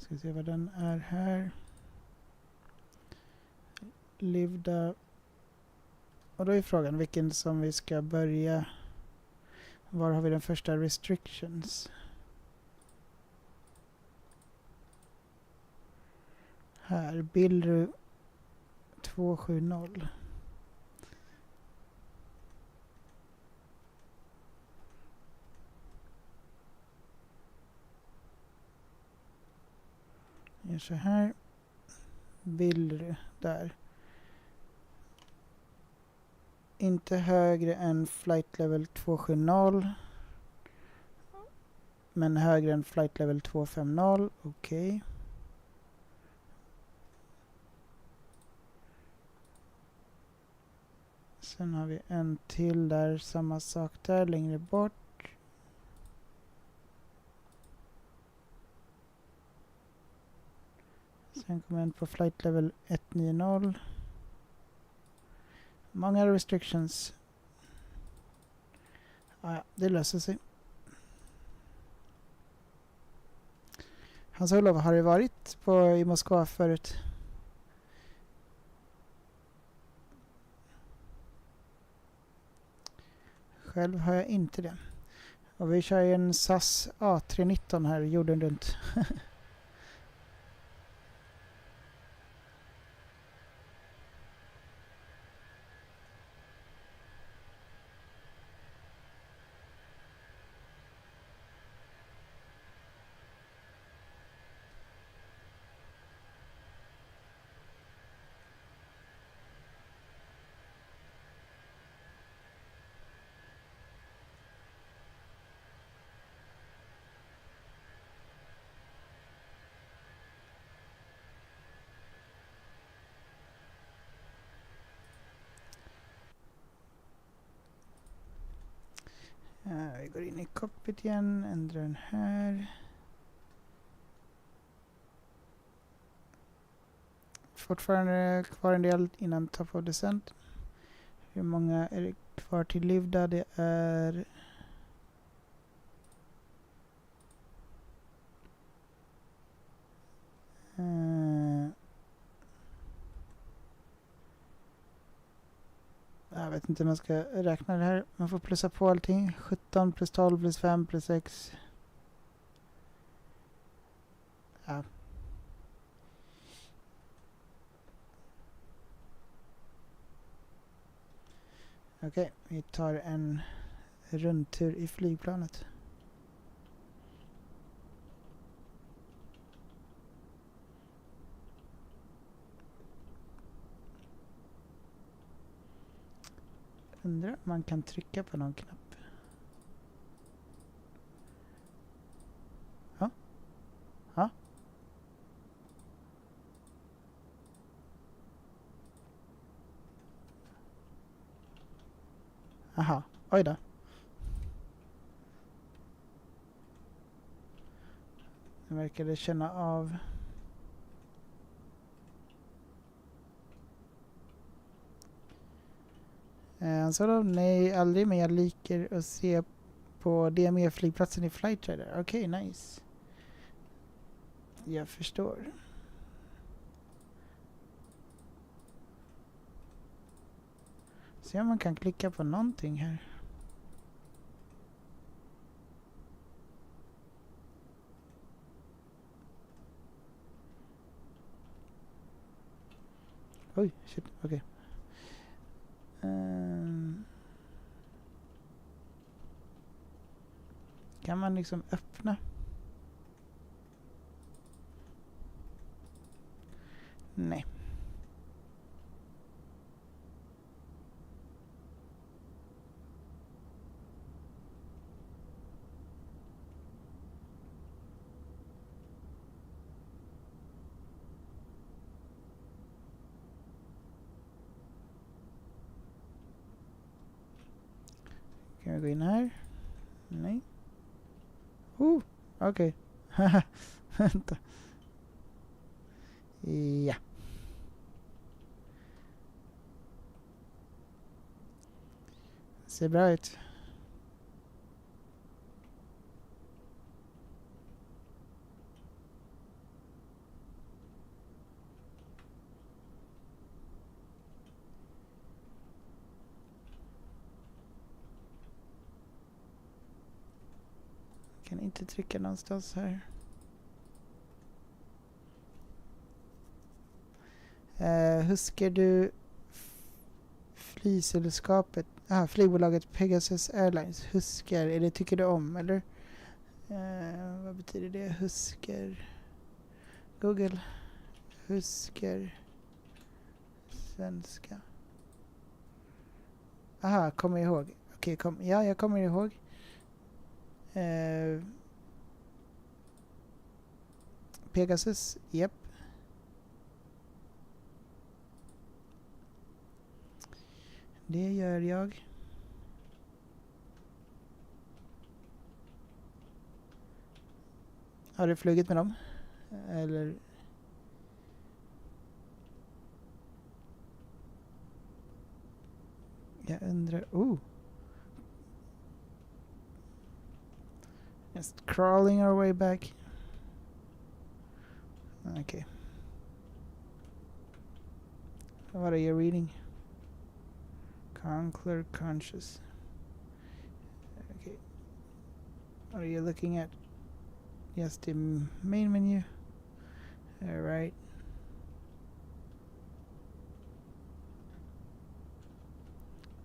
Ska se vad den är här. Livda. Och då är frågan vilken som vi ska börja. Var har vi den första restrictions? Här, Billru 270. Gör så här. Billru där. Inte högre än flight level 270. Men högre än flight level 250. Okej. Sen har vi en till där. Samma sak där längre bort. Sen kommer en på flight level 190. Många restrictions. Ja, det löser sig. Hans-Olof, har du varit i Moskva förut? Själv har jag inte det. Och vi kör en SAS A319 här jorden runt. Vi går in i cockpit igen, ändrar den här. Fortfarande kvar en del innan top of descent. Hur många är det kvar till Livda? Det är... jag vet inte hur man ska räkna det här. Man får plussa på allting. 17 plus 12 plus 5 plus 6. Ja. Okej, vi tar en rundtur i flygplanet. Undrar om man kan trycka på någon knapp. Ja. Ja. Aha, oj då. Nu verkar det känna av. Så då, nej, aldrig, men jag liker att se på DME-flygplatsen i Flight Radar. Okej, nice. Jag förstår. Se om man kan klicka på någonting här. Oj, shit, okej. Kan man liksom öppna? Nej. Kan jag gå in här? Nej. Okej. Vänta. Ja. Ser bra ut. Kan inte trycka någonstans här. Huskar du flygsällskapet, flygbolaget Pegasus Airlines? Huskar, eller tycker du om, eller? Vad betyder det? Huskar. Google. Huskar. Svenska. Aha, kommer ihåg. Okej, ja, jag kommer ihåg. Pegasus, japp. Det gör jag. Har du flugit med dem? Eller? Jag undrar... Just crawling our way back. Okay. What are you reading? Concler conscious. Okay. What are you looking at? Yes, the main menu. Alright.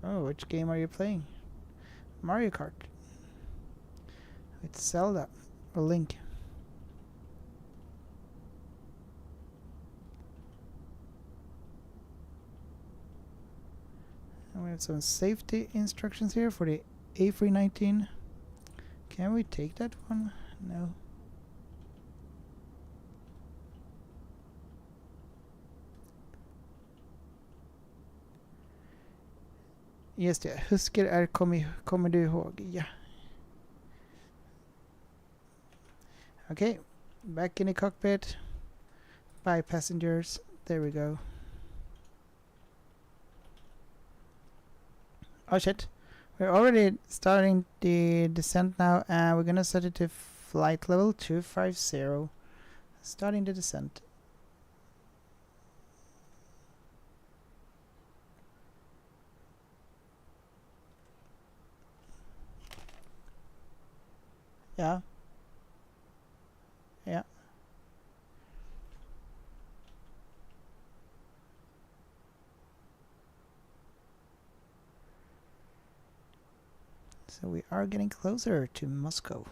Oh, which game are you playing? Mario Kart. It's Zelda or Link. And we have some safety instructions here for the A319. Can we take that one? No. Just det, Husker är kommer du ihåg? Ja. Okay, back in the cockpit. Bye passengers. There we go. Oh shit. We're already starting the descent now, and we're gonna set it to flight level 250. Starting the descent. Yeah. Yeah. So we are getting closer to Moscow.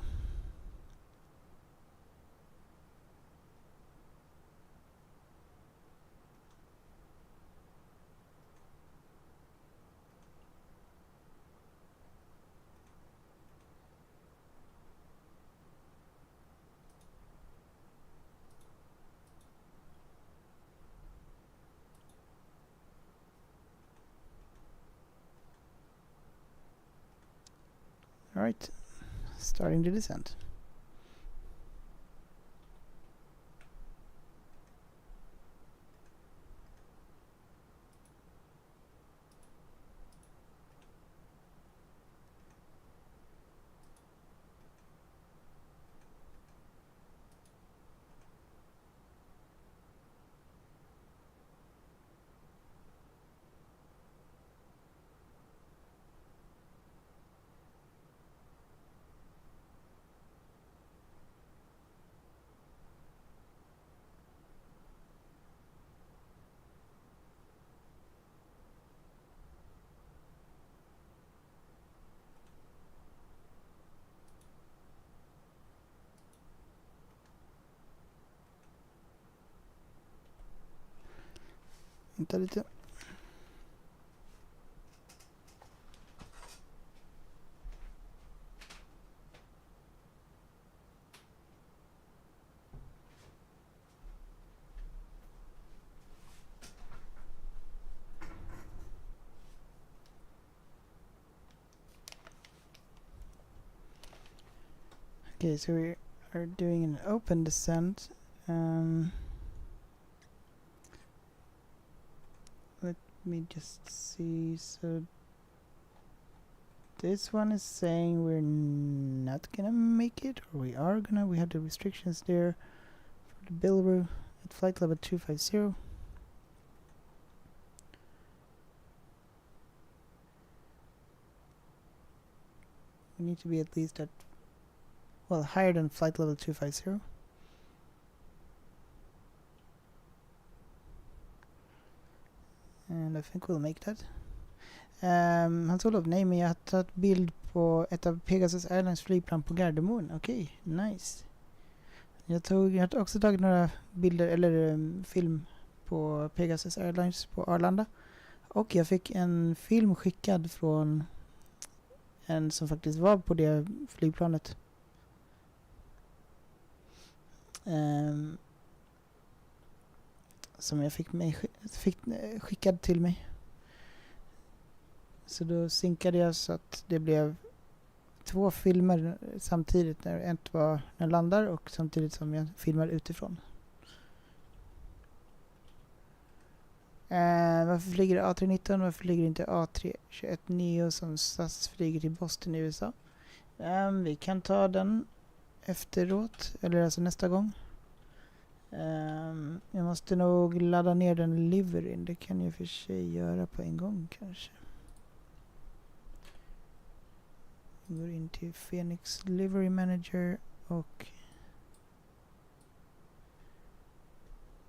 Alright, starting the descent. Vänta lite. Okay, so we are doing an open descent. Let me just see. So this one is saying we're not gonna make it, or we are gonna. We have the restrictions there for the Bilru at flight level 250. We need to be at least at well, higher than flight level 250. And I think we'll make that. Hans-Olof, nej men jag har tagit bild på ett av Pegasus Airlines flygplan på Gardermoen. Okej, nice. Jag har också tagit några bilder eller film på Pegasus Airlines på Arlanda. Och jag fick en film skickad från en som faktiskt var på det flygplanet. Som jag fick skickad till mig. Så då synkade jag så att det blev 2 filmer samtidigt. När ett var när jag landar och samtidigt som jag filmar utifrån. Varför flyger A319? Varför flyger inte A321 Neo som SAS flyger till Boston i USA? Vi kan ta den efteråt, eller alltså nästa gång. Jag måste nog ladda ner den liveryn. Det kan jag för sig göra på en gång kanske. Jag går in till Phoenix Livery Manager och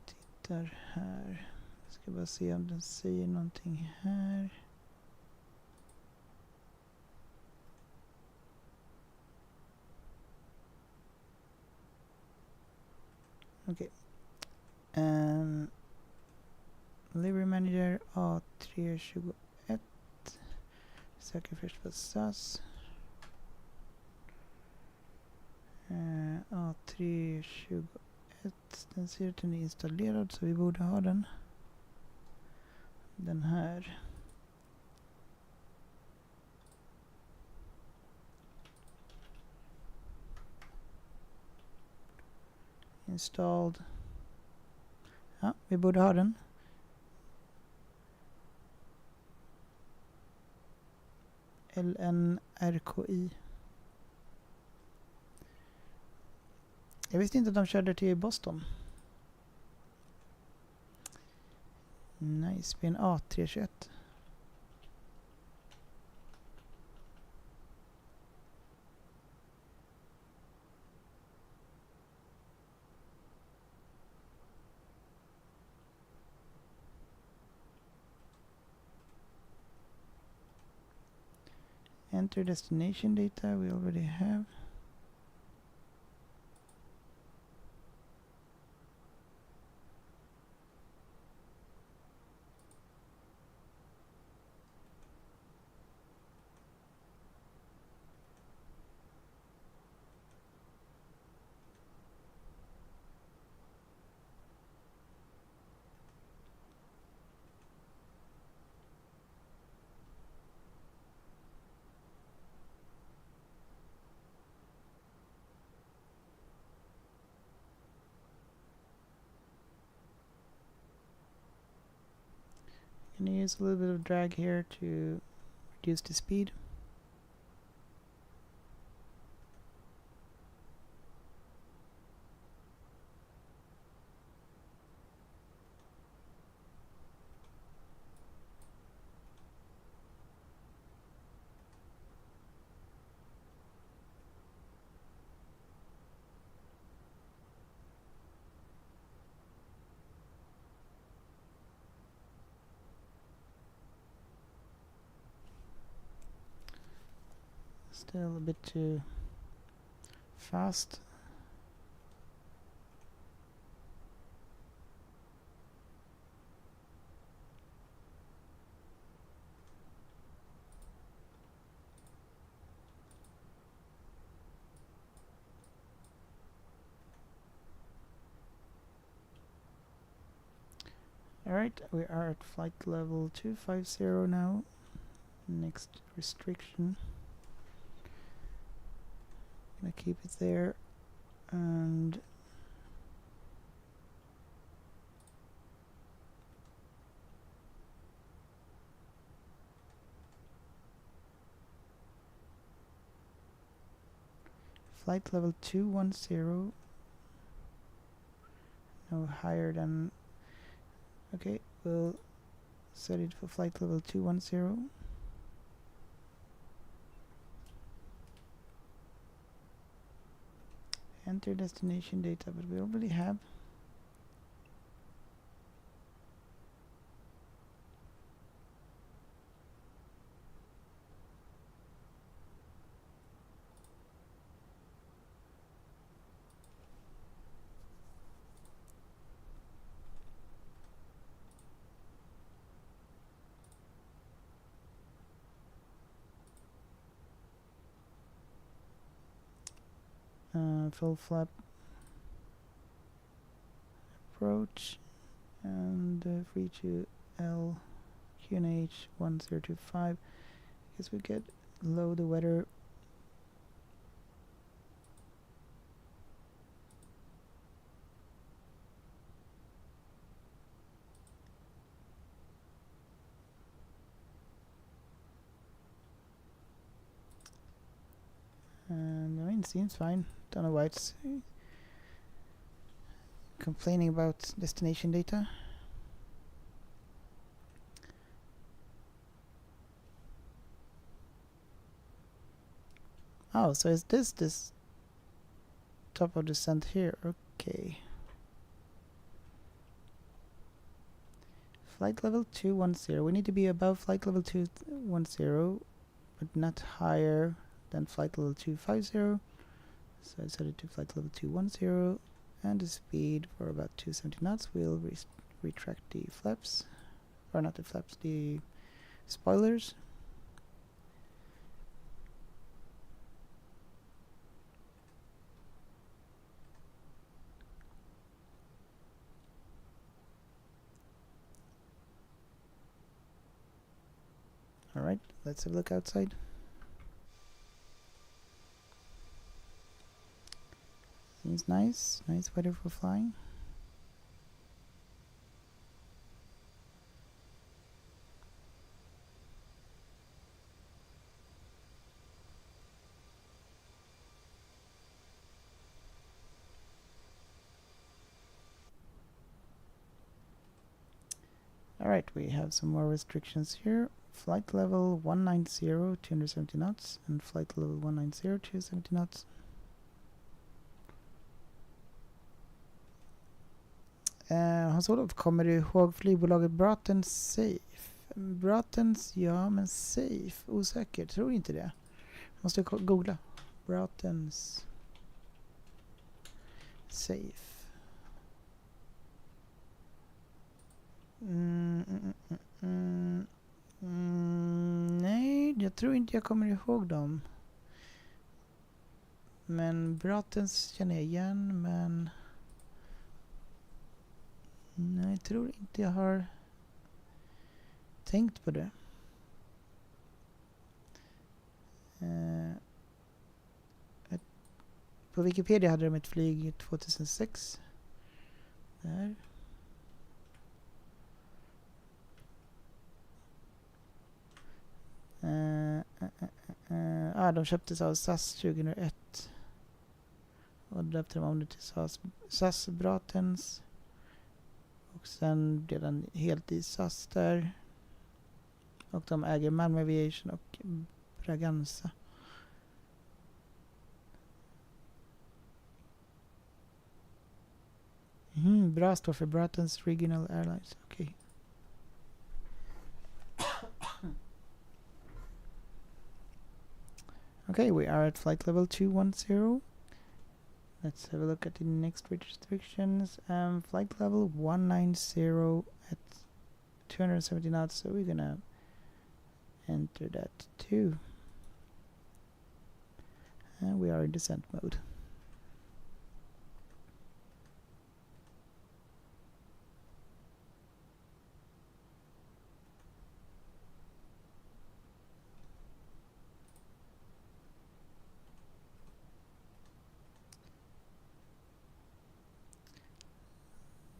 tittar här. Jag ska bara se om den säger någonting här. Okej. Livery Manager A321. Söker först på SAS. A321. Den ser ut att den är installerad så vi borde ha den. Den här. Installed. Ja, vi borde ha den. LNRKI. Jag visste inte att de körde till Boston. Nice, med en A321. Enter destination data we already have. I'm going to use a little bit of drag here to reduce the speed. Still a bit too fast. Alright, we are at flight level 250 now. Next restriction. Gonna keep it there and flight level 210, no higher than, okay, we'll set it for flight level 210. Enter destination data, but we already have. Full flap approach and free to L QNH 1025. Guess we get low the weather. And I mean, it seems fine. Don't know why it's complaining about destination data. Oh, so is this top of descent here? Okay. Flight level 210. We need to be above flight level 210, but not higher than flight level 250. So I set it to flight level 210, and the speed for about 270 knots. We'll retract the flaps, or not the flaps, the spoilers. Alright, let's have a look outside. Seems nice. Nice weather for flying. Alright, we have some more restrictions here. Flight level 190, 270 knots, and flight level 190, 270 knots. Hans-Olof, kommer du ihåg flygbolaget Braathens Safe? Braathens, ja, men Safe, osäker, tror inte det. Måste googla. Braathens Safe. Nej, jag tror inte jag kommer ihåg dem. Men Braathens känner jag igen, men nej, jag tror inte jag har tänkt på det. På Wikipedia hade de ett flyg 2006. Där. De köptes av SAS 2001. Och döpte de om det till SAS Braathens. Och sen blev den helt i SAS där. Och de äger Malmö Aviation och Braganza. Bra, står för Braathens Regional Airlines. Okej. Okay, we are at flight level 210. Let's have a look at the next restrictions. Flight level 190 at 270 knots, so we're gonna enter that too. And we are in descent mode.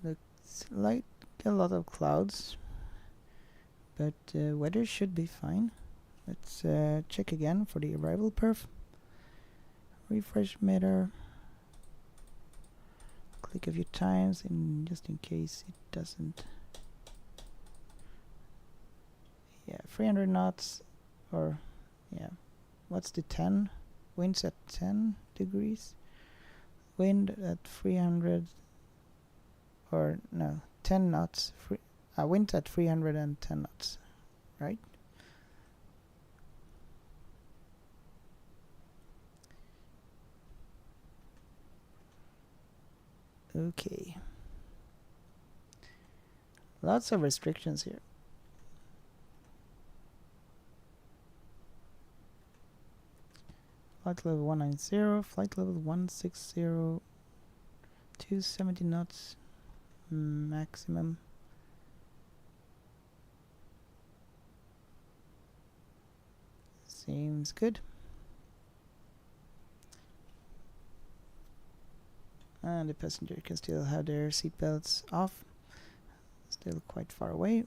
Looks like a lot of clouds, but weather should be fine. Let's check again for the arrival perf. Refresh meter. Click a few times just in case it doesn't. Yeah, 300 knots, or yeah, what's the 10? Winds at 10 degrees. wind at 300, or no, 10 knots. Wind at 310 knots, right? Okay. Lots of restrictions here. Flight level 190, flight level 160, 270 knots maximum. Seems good. And the passenger can still have their seatbelts off. Still quite far away,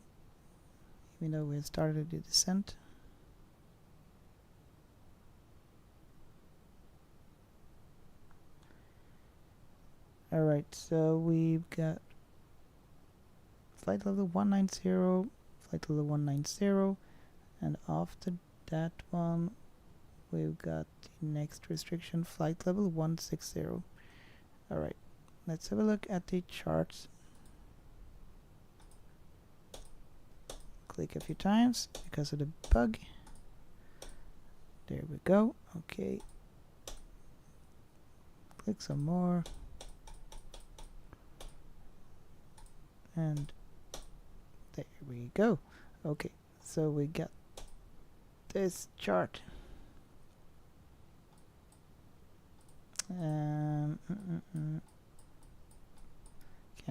even though we have started the descent. Alright, so we've got flight level 190, flight level 190, and after that one we've got the next restriction, flight level 160. Alright, let's have a look at the charts. Click a few times because of the bug. There we go. Okay. Click some more. And there we go. Okay, so we got this chart. Can't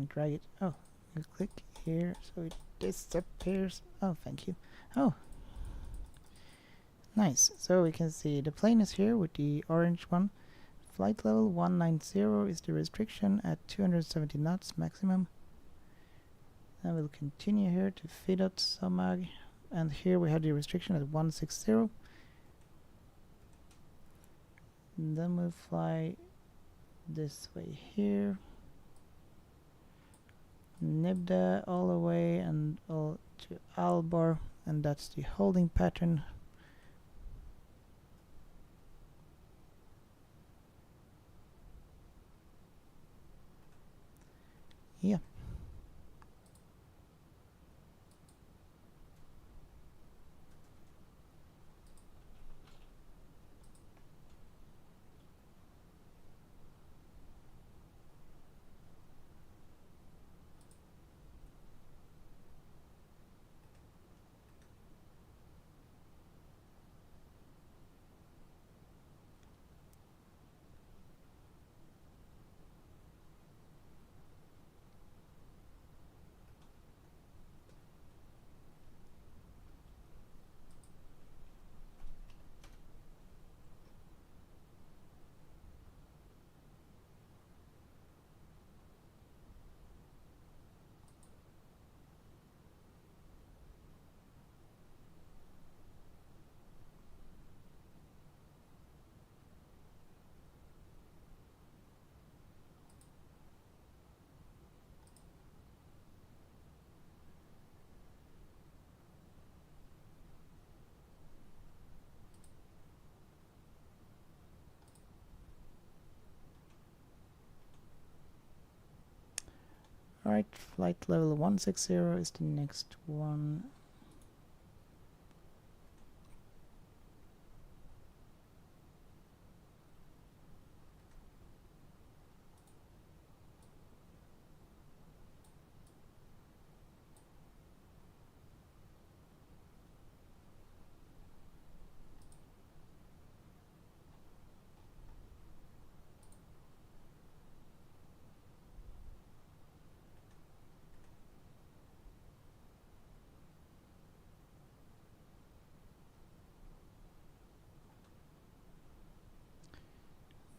drag it. Oh, you click here so it disappears. Oh, thank you. Oh, nice. So we can see the plane is here with the orange one. Flight level 190 is the restriction at 270 knots maximum. And we'll continue here to Fidot Samag, and here we have the restriction at 160. And then we'll fly this way here. Nibda all the way and all to Albar, and that's the holding pattern. Yeah. Alright, flight level 160 is the next one.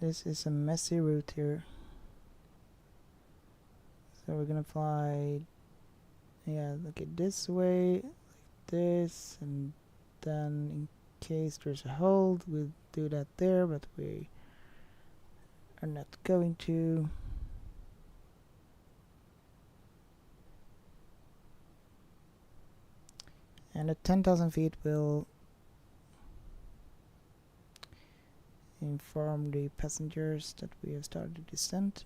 This is a messy route here. So we're gonna fly, yeah, look at this way, like this, and then in case there's a hold, we'll do that there, but we are not going to. And at 10,000 feet we'll inform the passengers that we have started descent.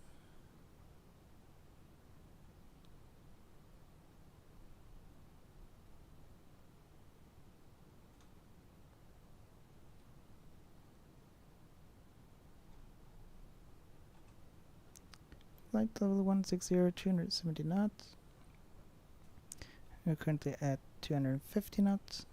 Flight level 160, 270 knots. We're currently at 250 knots.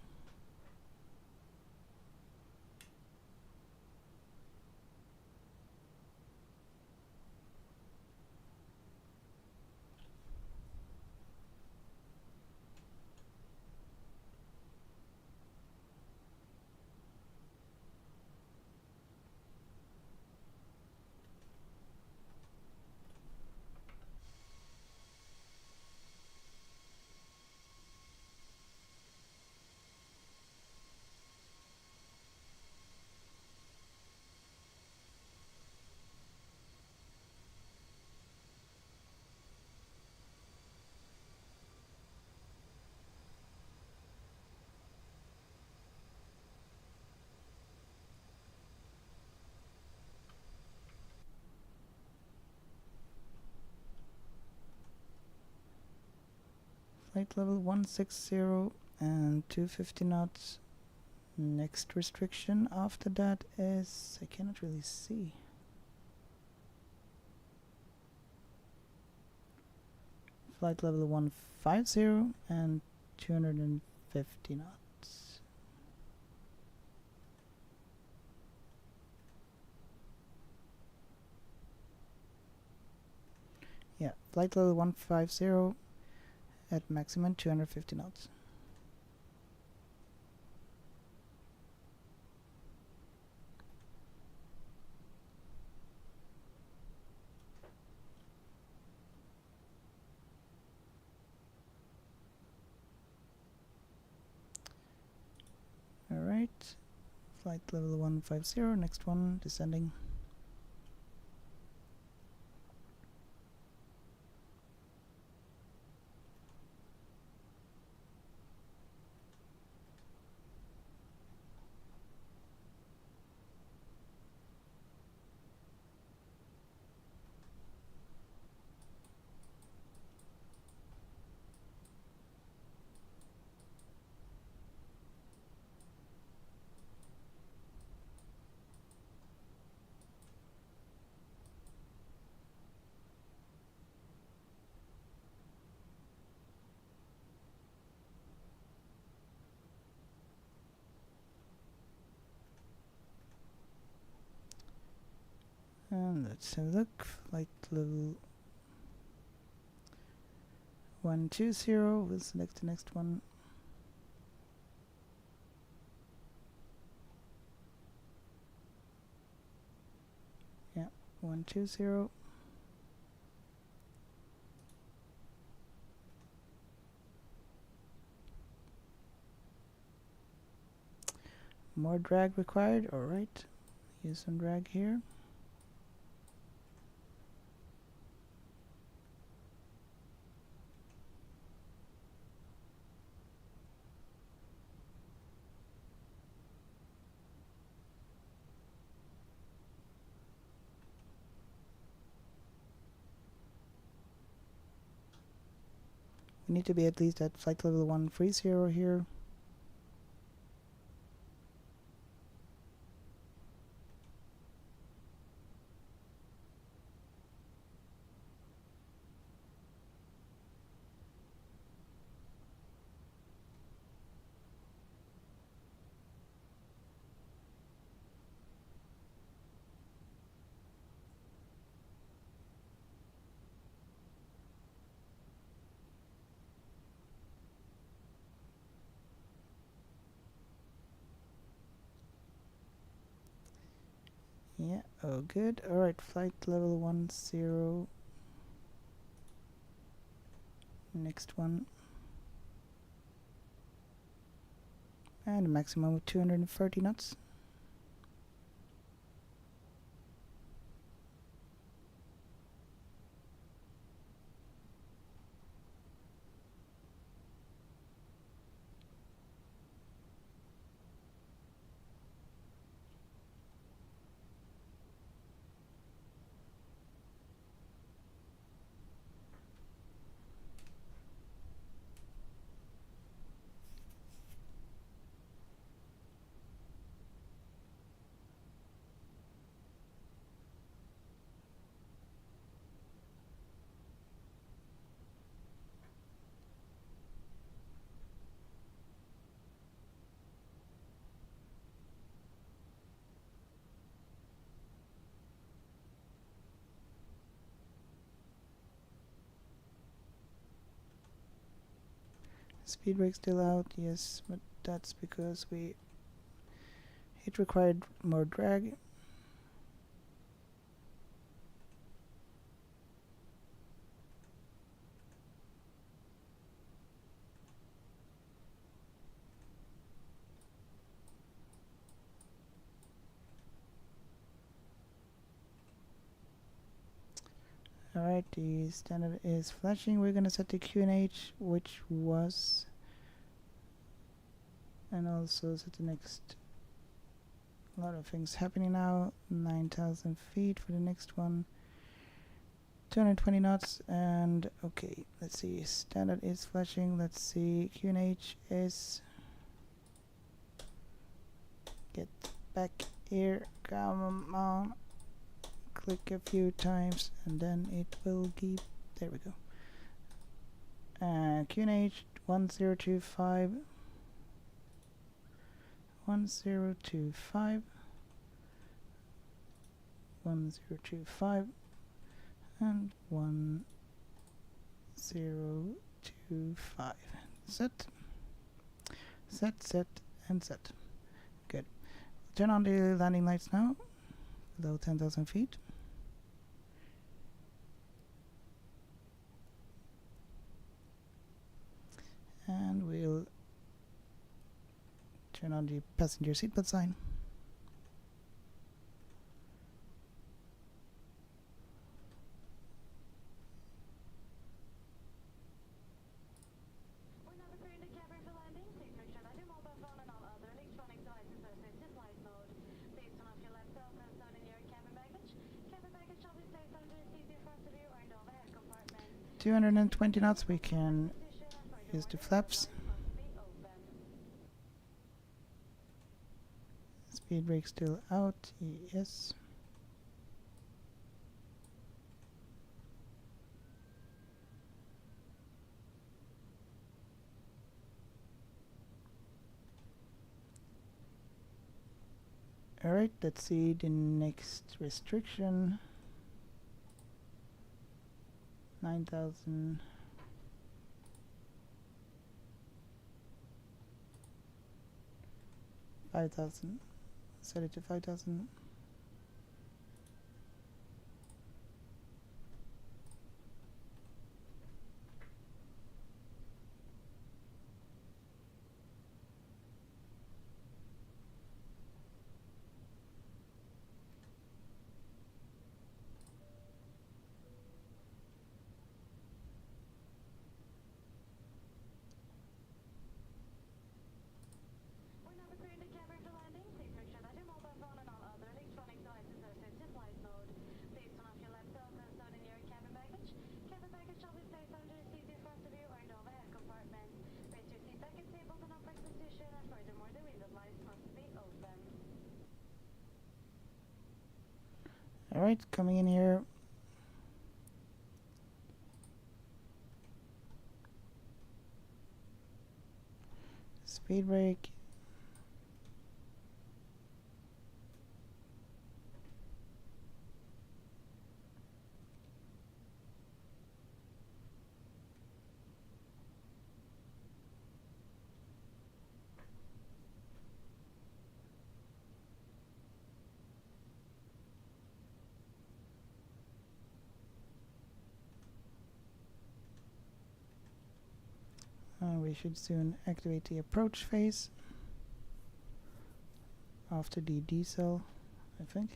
Flight level 160 and 250 knots. Next restriction after that is, I cannot really see. Flight level 150 and 250 knots. Yeah, flight level 150 at maximum 250 knots. Alright, flight level 150, next one, descending. And let's have a look. Flight level 120. We'll select the next one. Yeah, 120. More drag required. Alright, use some drag here. We need to be at least at flight level 130 here. Yeah, oh good. Alright, flight level 10. Next one. And a maximum of 230 knots. Speed brake still out, yes, but that's because it required more drag. Alright, the standard is flashing. We're gonna set the QNH, which was, and also set the next. A lot of things happening now. 9,000 feet for the next one. 220 knots, and okay, let's see. Standard is flashing. Let's see. QNH is. Get back here. Come on. Click a few times and then it will keep. There we go. QNH 1025 1025 1025 and 1025. Set and set. Good. Turn on the landing lights now below 10,000 feet. And we'll turn on the passenger seatbelt sign.
We're now preparing the cabin for landing. Please make sure that your mobile phone and all other electronic devices are set to flight mode. Please turn off your laptop and phone in your cabin baggage. Cabin baggage shall be placed under the seat in front of you or in the overhead compartment.
220 knots, we can use the flaps. Speed brake still out, yes. Alright, let's see the next restriction. 9,000. 5,000. Set it to 5,000.
We're now preparing the cabin for landing. Please make sure that your mobile phone and all other electronic devices are set to flight mode. Please turn off your laptop and phone in your cabin baggage. Cabin baggage shall be placed under the seat in front of you or in the overhead compartment. Place your seat back in tabled in upright position, and furthermore the window blinds must be open.
Alright, coming in here. Speed brake. We should soon activate the approach phase after the diesel, I think.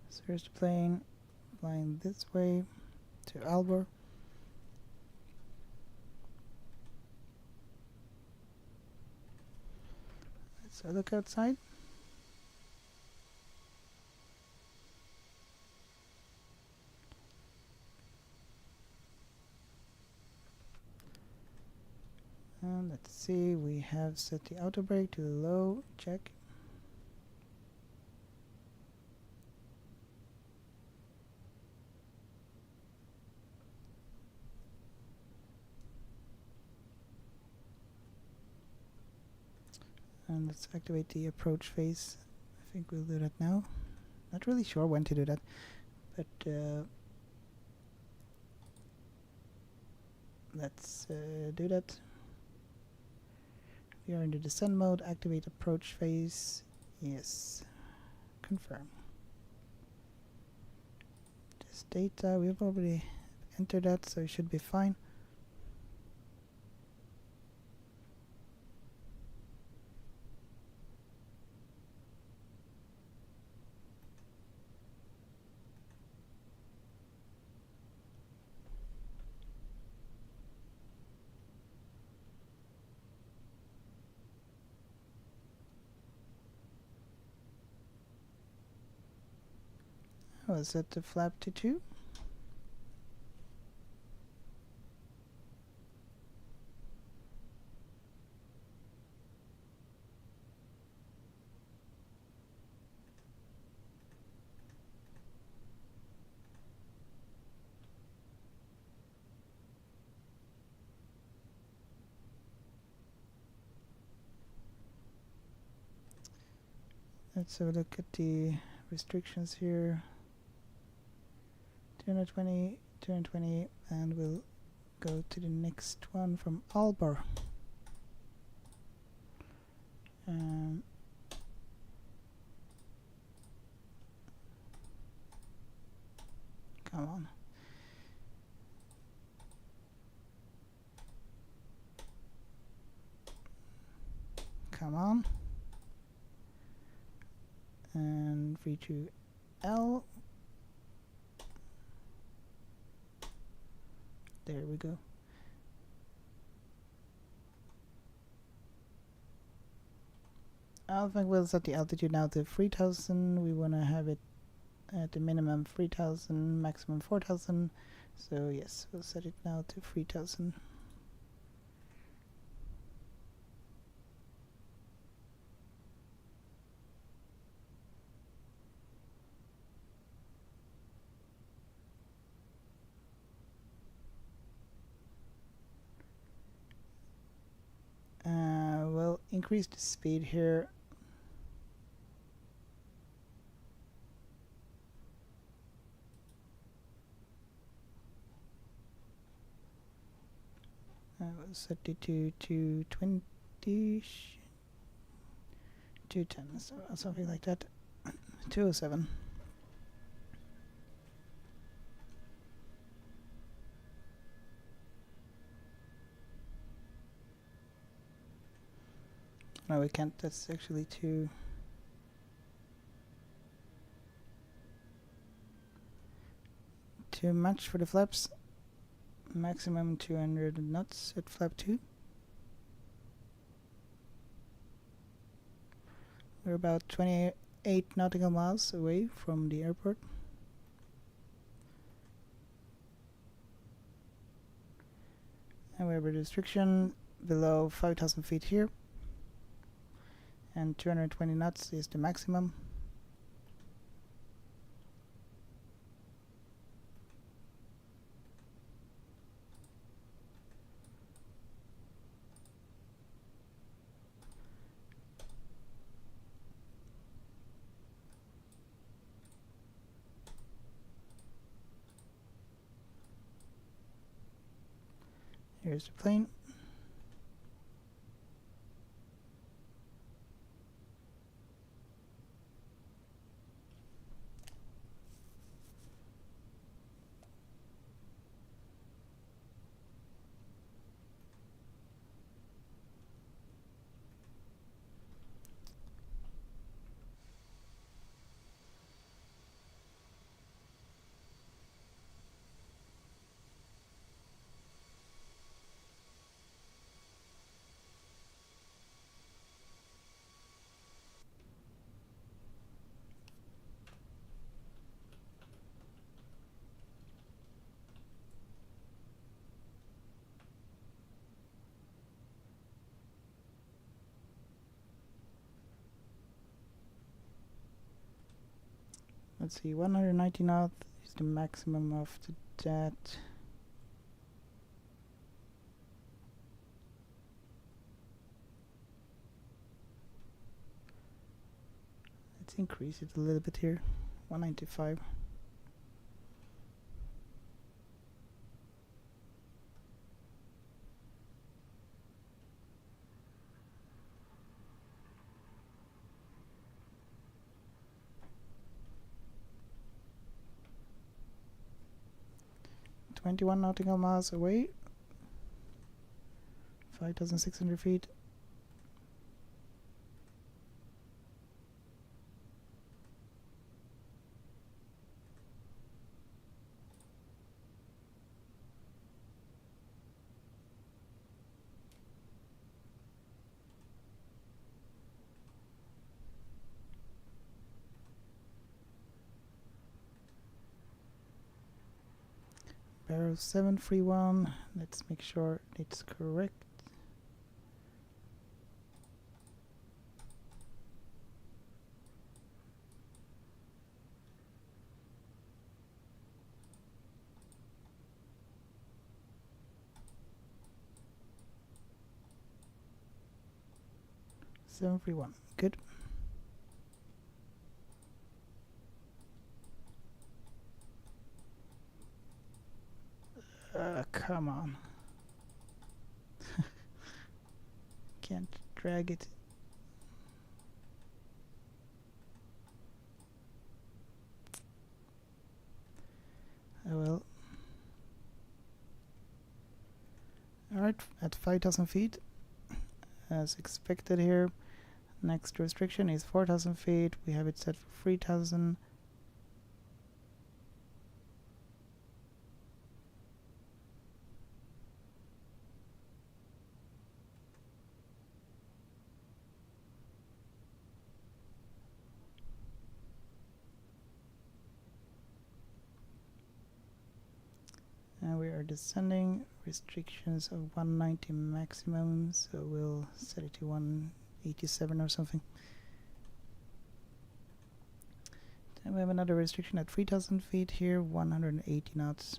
So here's the plane flying this way to Albor. So look outside. And let's see, we have set the auto brake to low, check. And let's activate the approach phase. I think we'll do that now. Not really sure when to do that, but let's do that. We are in the descent mode. Activate approach phase. Yes. Confirm. This data, we've already entered that, so it should be fine. Was set the flap to 2. Let's have a look at the restrictions here. 220, 220, and we'll go to the next one from Albar. Come on. Come on. And V2L. There we go. I think we'll set the altitude now to 3000. We want to have it at the minimum 3000, maximum 4000. So yes, we'll set it now to 3000. We'll increase the speed here. We'll set it to 220, 210, so something like that. 207. No, we can't. That's actually too much for the flaps. Maximum 200 knots at flap 2. We're about 28 nautical miles away from the airport. And we have a restriction below 5,000 feet here. And 220 knots is the maximum. Here's the plane. Let's see, 190 knots is the maximum of the jet. Let's increase it a little bit here. 195. .21 nautical miles away. 5,600 feet. Barrel 731. Let's make sure it's correct. Good. Come on. Can't drag it. Oh well. Alright, at 5,000 feet, as expected here. Next restriction is 4,000 feet. We have it set for 3,000. And we are descending. Restrictions of 190 maximum, so we'll set it to 187 or something. Then we have another restriction at 3,000 feet here, 180 knots.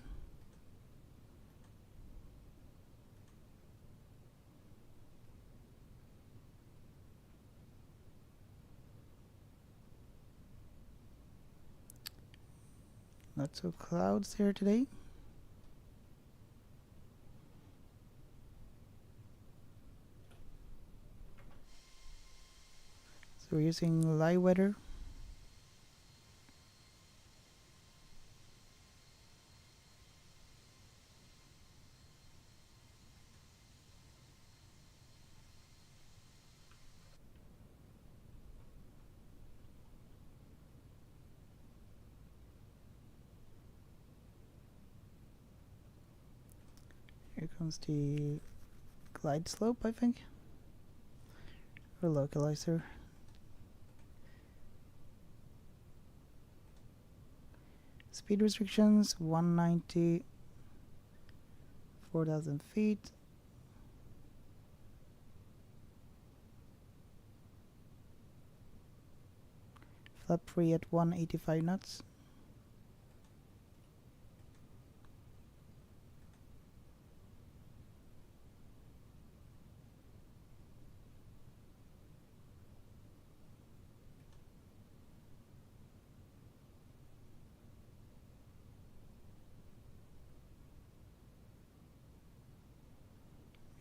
Lots of clouds here today. So we're using live weather. Here comes the glide slope, I think, or localizer. Speed restrictions 190, 4,000 feet. Flap free at 185 knots.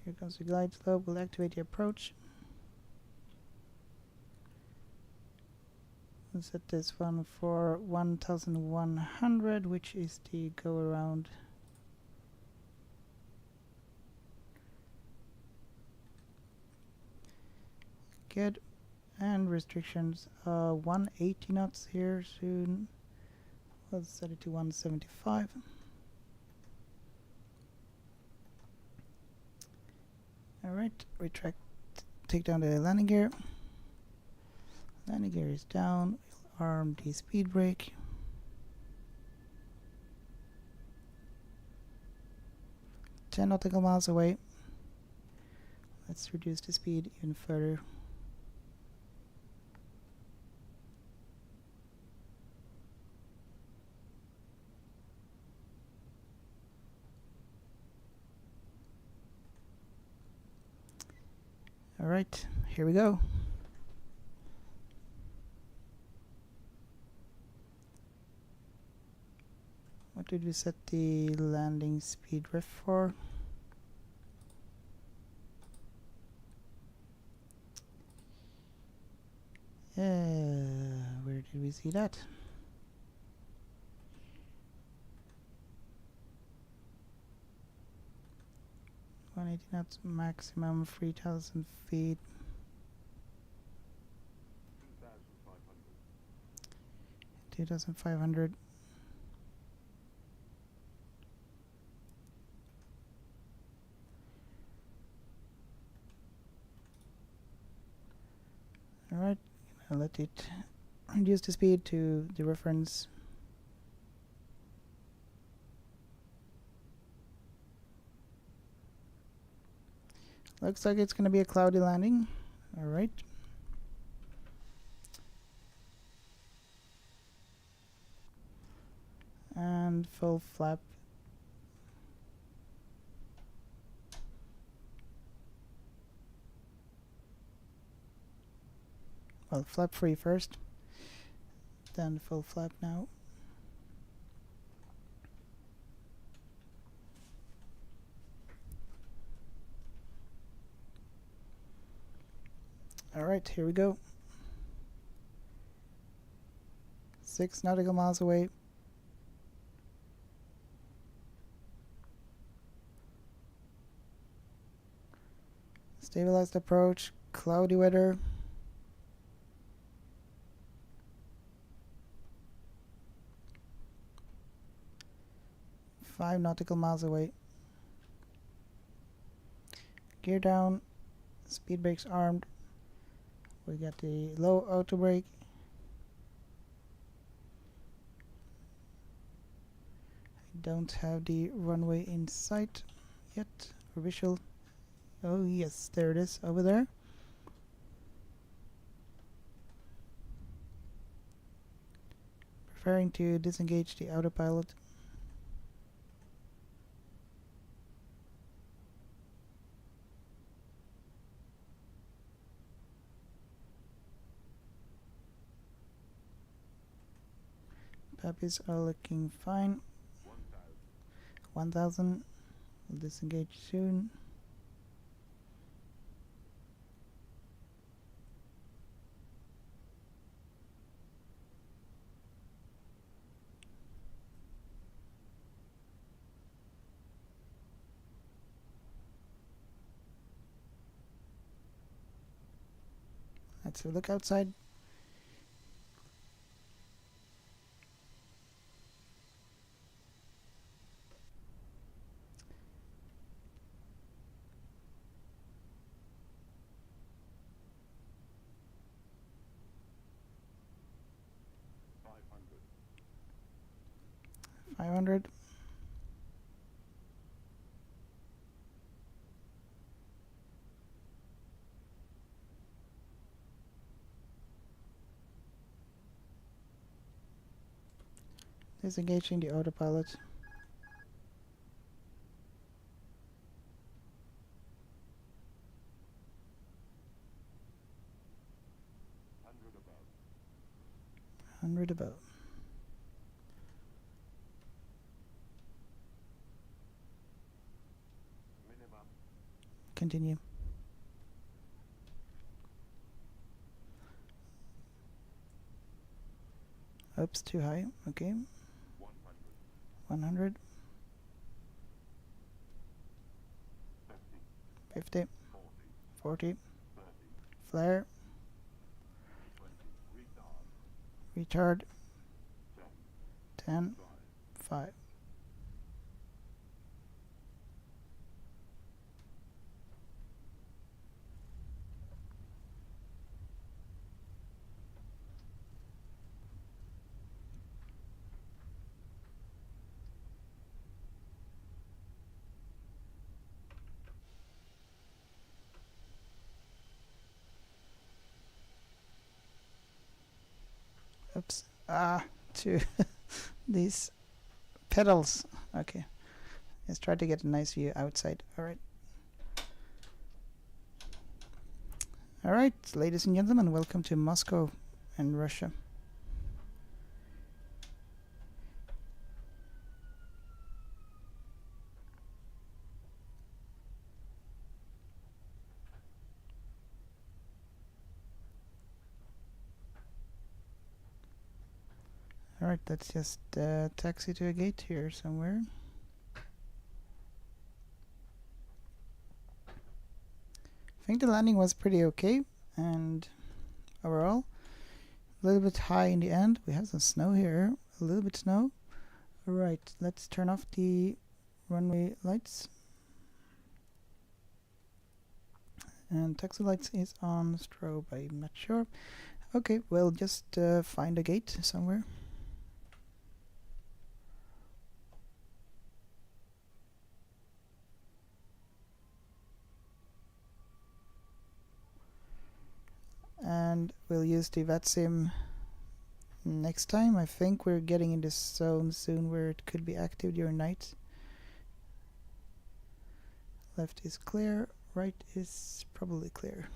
Here comes the glide slope. We'll activate the approach. We'll set this one for 1,100, which is the go around. Good. And restrictions 180 knots here soon. We'll set it to 175. Alright, retract, take down the landing gear. Landing gear is down. We'll arm the speed brake. Ten nautical miles away. Let's reduce the speed even further. Alright, here we go. did we set the landing speed ref for? Where did we see that? 180 knots maximum, 3,000 feet. 2,500. Alright, I'll let it reduce the speed to the reference. Looks like it's going to be a cloudy landing. Alright. And full flap. Well, flap free first, then full flap now. Alright, here we go. 6 nautical miles away. Stabilized approach, cloudy weather. Five nautical miles away. Gear down, speed brakes armed. We got the low auto brake. I don't have the runway in sight yet, or visual. Oh yes, there it is, over there. Preparing to disengage the autopilot. Puppies are looking fine. 1,000. We'll disengage soon. Let's have a look outside. $500. Disengaging the autopilot. $100 above. Continue. Oops, too high. Okay. 100. 50. 40. Flare. Retard. 10. 5. Oops. To these pedals. Okay. Let's try to get a nice view outside. Alright. Alright, ladies and gentlemen, welcome to Moscow and Russia. Alright, let's just taxi to a gate here somewhere. I think the landing was pretty okay, and overall a little bit high in the end. We have some snow here, a little bit snow. Alright, let's turn off the runway lights. And taxi lights is on strobe, I'm not sure. Okay, we'll just find a gate somewhere. And we'll use the VATSIM next time. I think we're getting in this zone soon where it could be active during night. Left is clear, right is probably clear.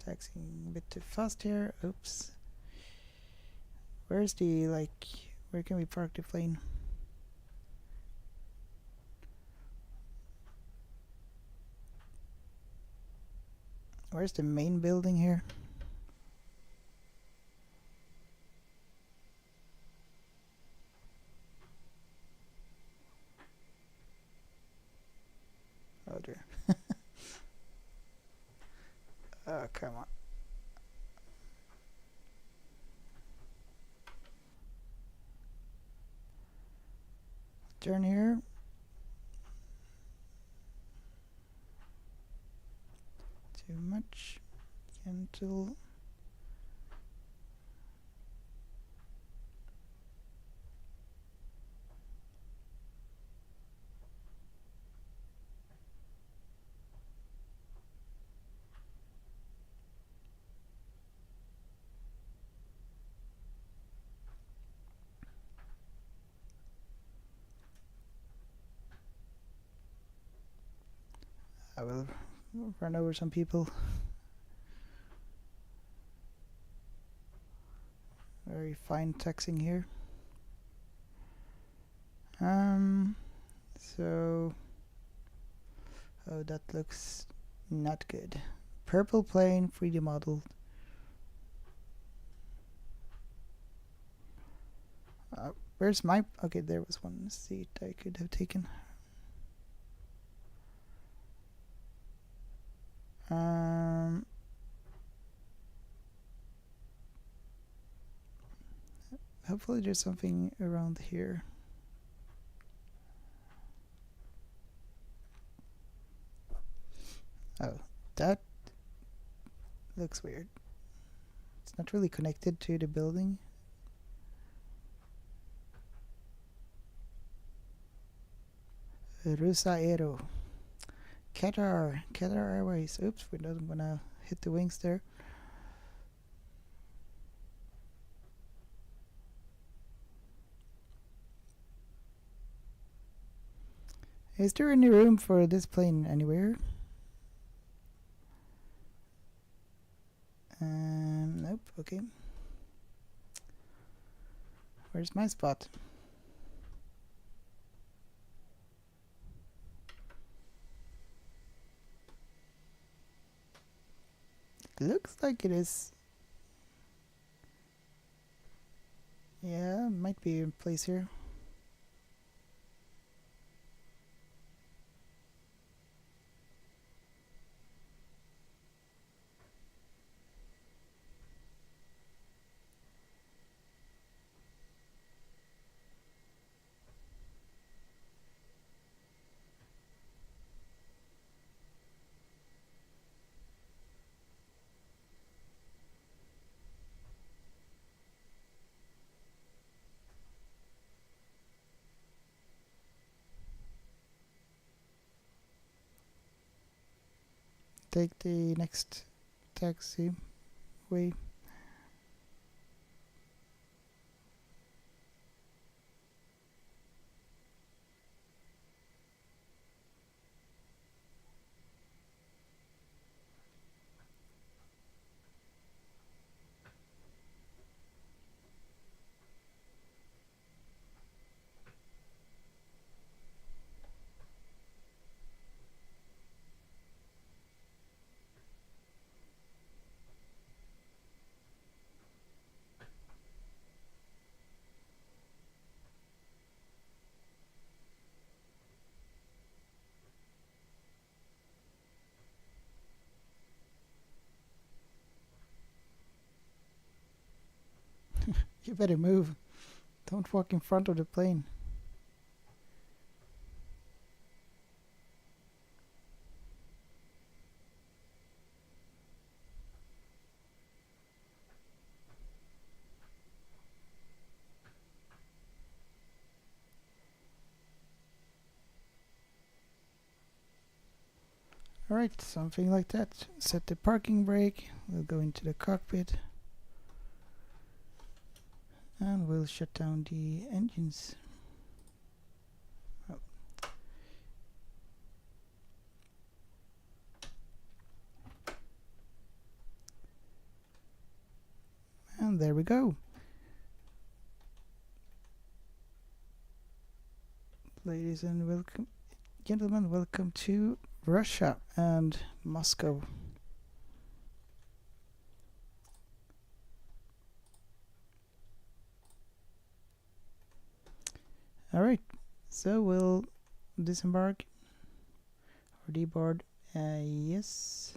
Taxiing a bit too fast here. Oops. Where's the, like, where can we park the plane? Where's the main building here? Oh dear. Oh, come on. Turn here. Too much. Cancel. I will run over some people. Very fine taxing here. So, oh, that looks not good. Purple plane, 3D model. Where's my? Okay, there was one seat I could have taken. Hopefully there's something around here. Oh, that looks weird. It's not really connected to the building. Rusa Aero. Qatar Airways. Oops, we don't wanna hit the wings there. Is there any room for this plane anywhere? Nope, okay. Where's my spot? Looks like it is. Yeah, might be in place here. Take the next taxi way. You better move. Don't walk in front of the plane. Alright, something like that. Set the parking brake. We'll go into the cockpit. And we'll shut down the engines. Oh. And there we go. Ladies and gentlemen, welcome to Russia and Moscow. Alright, so we'll disembark or deboard. Yes.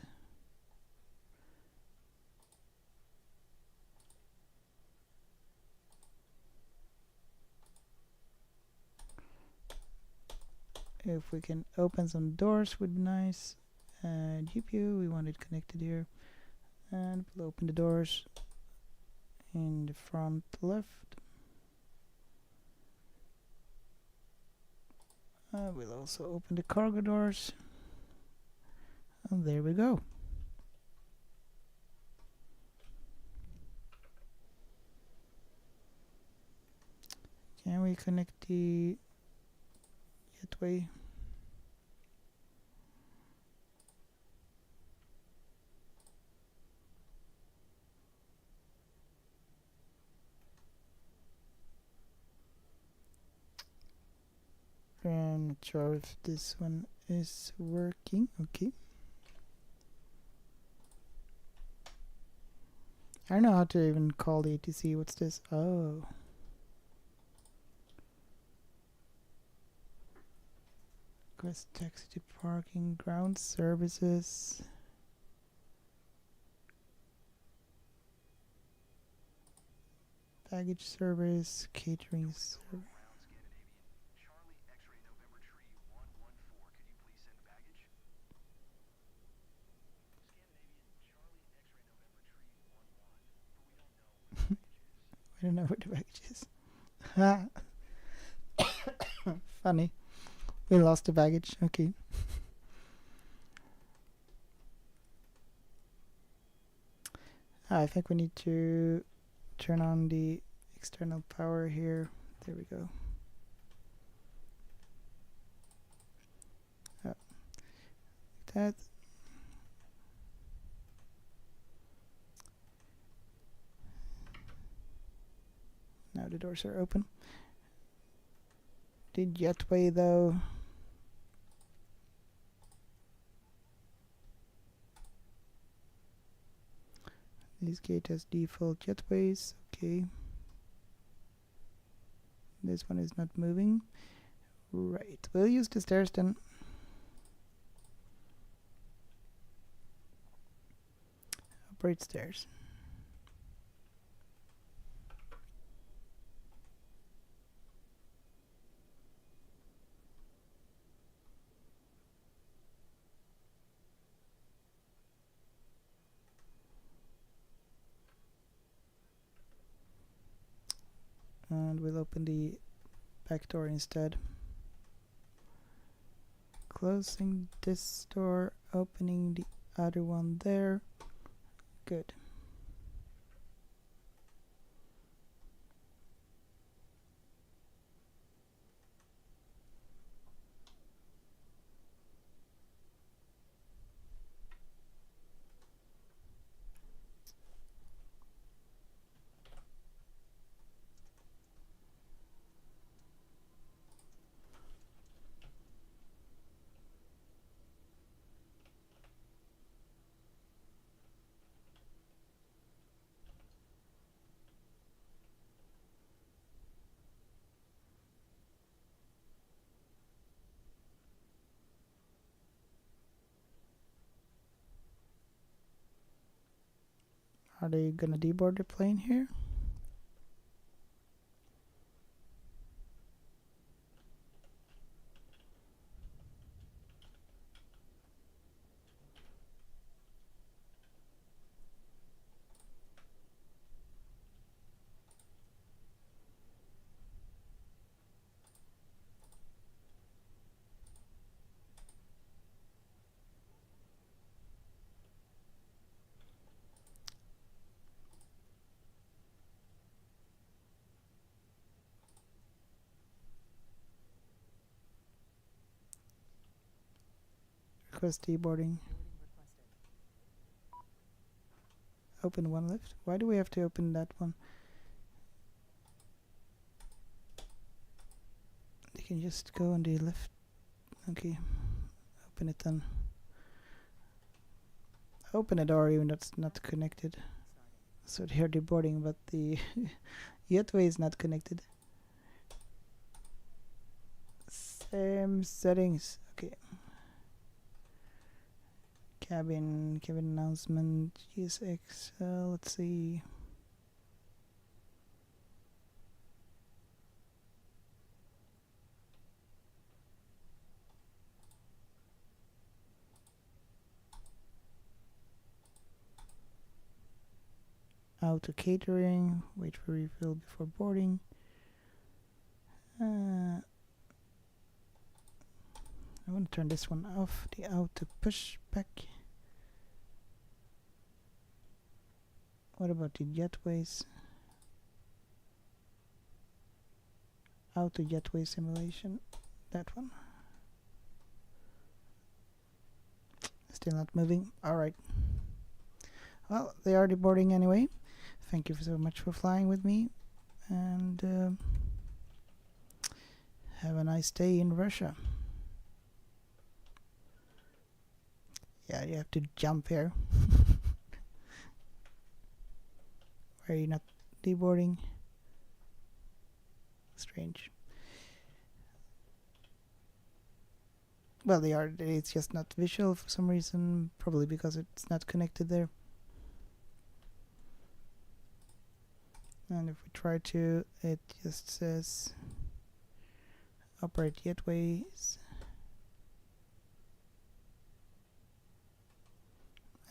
If we can open some doors would be nice. GPU, we want it connected here. And we'll open the doors in the front left. We'll also open the cargo doors. And there we go. Can we connect the gateway? I'm not sure if this one is working. Okay. I don't know how to even call the ATC. What's this? Oh. Request taxi to parking, ground services. Baggage service, catering service. I don't know where the baggage is. Funny. We lost the baggage. Okay. I think we need to turn on the external power here. There we go. Oh. Like that. Now the doors are open. The jetway though. This gate has default jetways. Okay. This one is not moving. Right. We'll use the stairs then. Operate stairs. And we'll open the back door instead. Closing this door, opening the other one there. Good. Are they gonna deboard the plane here? Request deboarding. Open one lift. Why do we have to open that one? You can just go on the lift. Okay. Open it then. Open a door even that's not connected. So they're deboarding, but the jetway is not connected. Same settings. Okay. Cabin announcement, GSX, let's see. Auto catering, wait for refill before boarding. I want to turn this one off, the auto pushback. What about the jetways? Auto jetway simulation, that one. Still not moving. Alright. Well, they are deboarding anyway. Thank you so much for flying with me. And have a nice day in Russia. Yeah, you have to jump here. Why are you not deboarding? Strange. Well, they are. It's just not visual for some reason. Probably because it's not connected there. And if we try to, it just says operate jetways.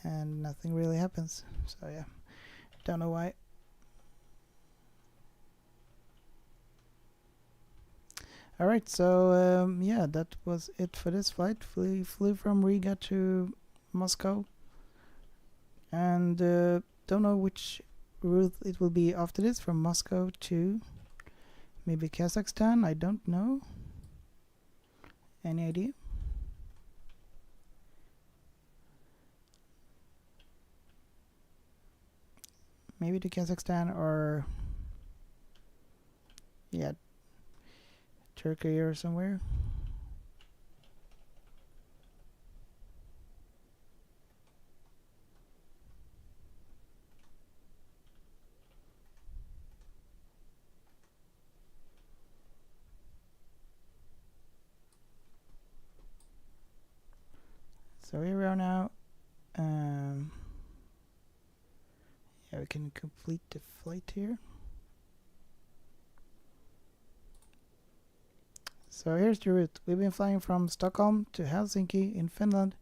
And nothing really happens. So yeah, don't know why. Alright, so yeah, that was it for this flight. Flew from Riga to Moscow. And don't know which route it will be after this, from Moscow to maybe Kazakhstan. I don't know. Any idea? Maybe to Kazakhstan or yeah, Turkey or somewhere. So here we are now. Yeah, we can complete the flight here. So here's the route. We've been flying from Stockholm to Helsinki in Finland,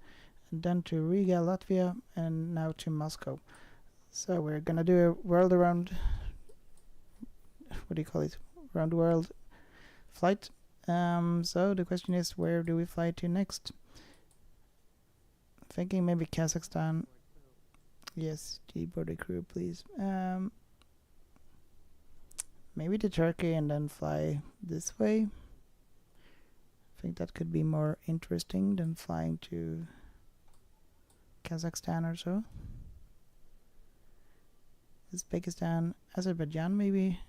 and then to Riga, Latvia, and now to Moscow. So we're gonna do a world around, what do you call it? Round the world flight. So the question is, where do we fly to next? Thinking maybe Kazakhstan. Yes, G-border crew, please. Maybe to Turkey and then fly this way. I think that could be more interesting than flying to Kazakhstan or so. Uzbekistan, Azerbaijan maybe.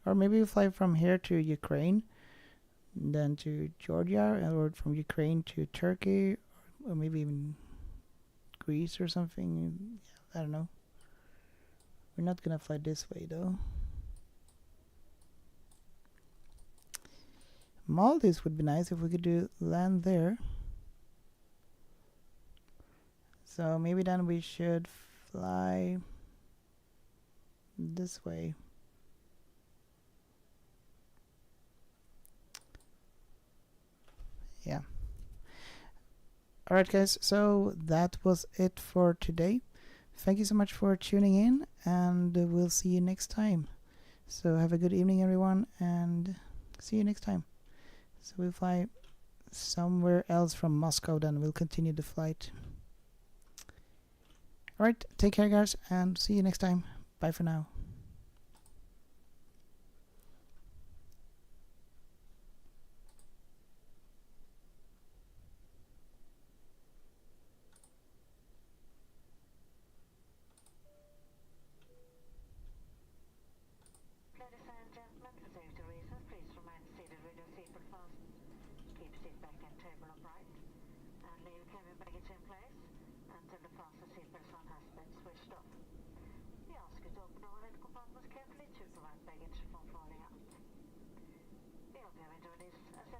Or maybe we fly from here to Ukraine, then to Georgia, or from Ukraine to Turkey, or maybe even Greece or something. Yeah, I don't know. We're not gonna fly this way though. Maldives would be nice if we could do land there. So maybe then we should fly this way. Yeah. Alright guys, so that was it for today. Thank you so much for tuning in, and we'll see you next time. So have a good evening everyone, and see you next time. So we'll fly somewhere else from Moscow, then we'll continue the flight. Alright, take care guys, and see you next time. Bye for now.
task is to open overhead compartments carefully, supervise baggage from falling out. We hope you have enjoyed this assessment.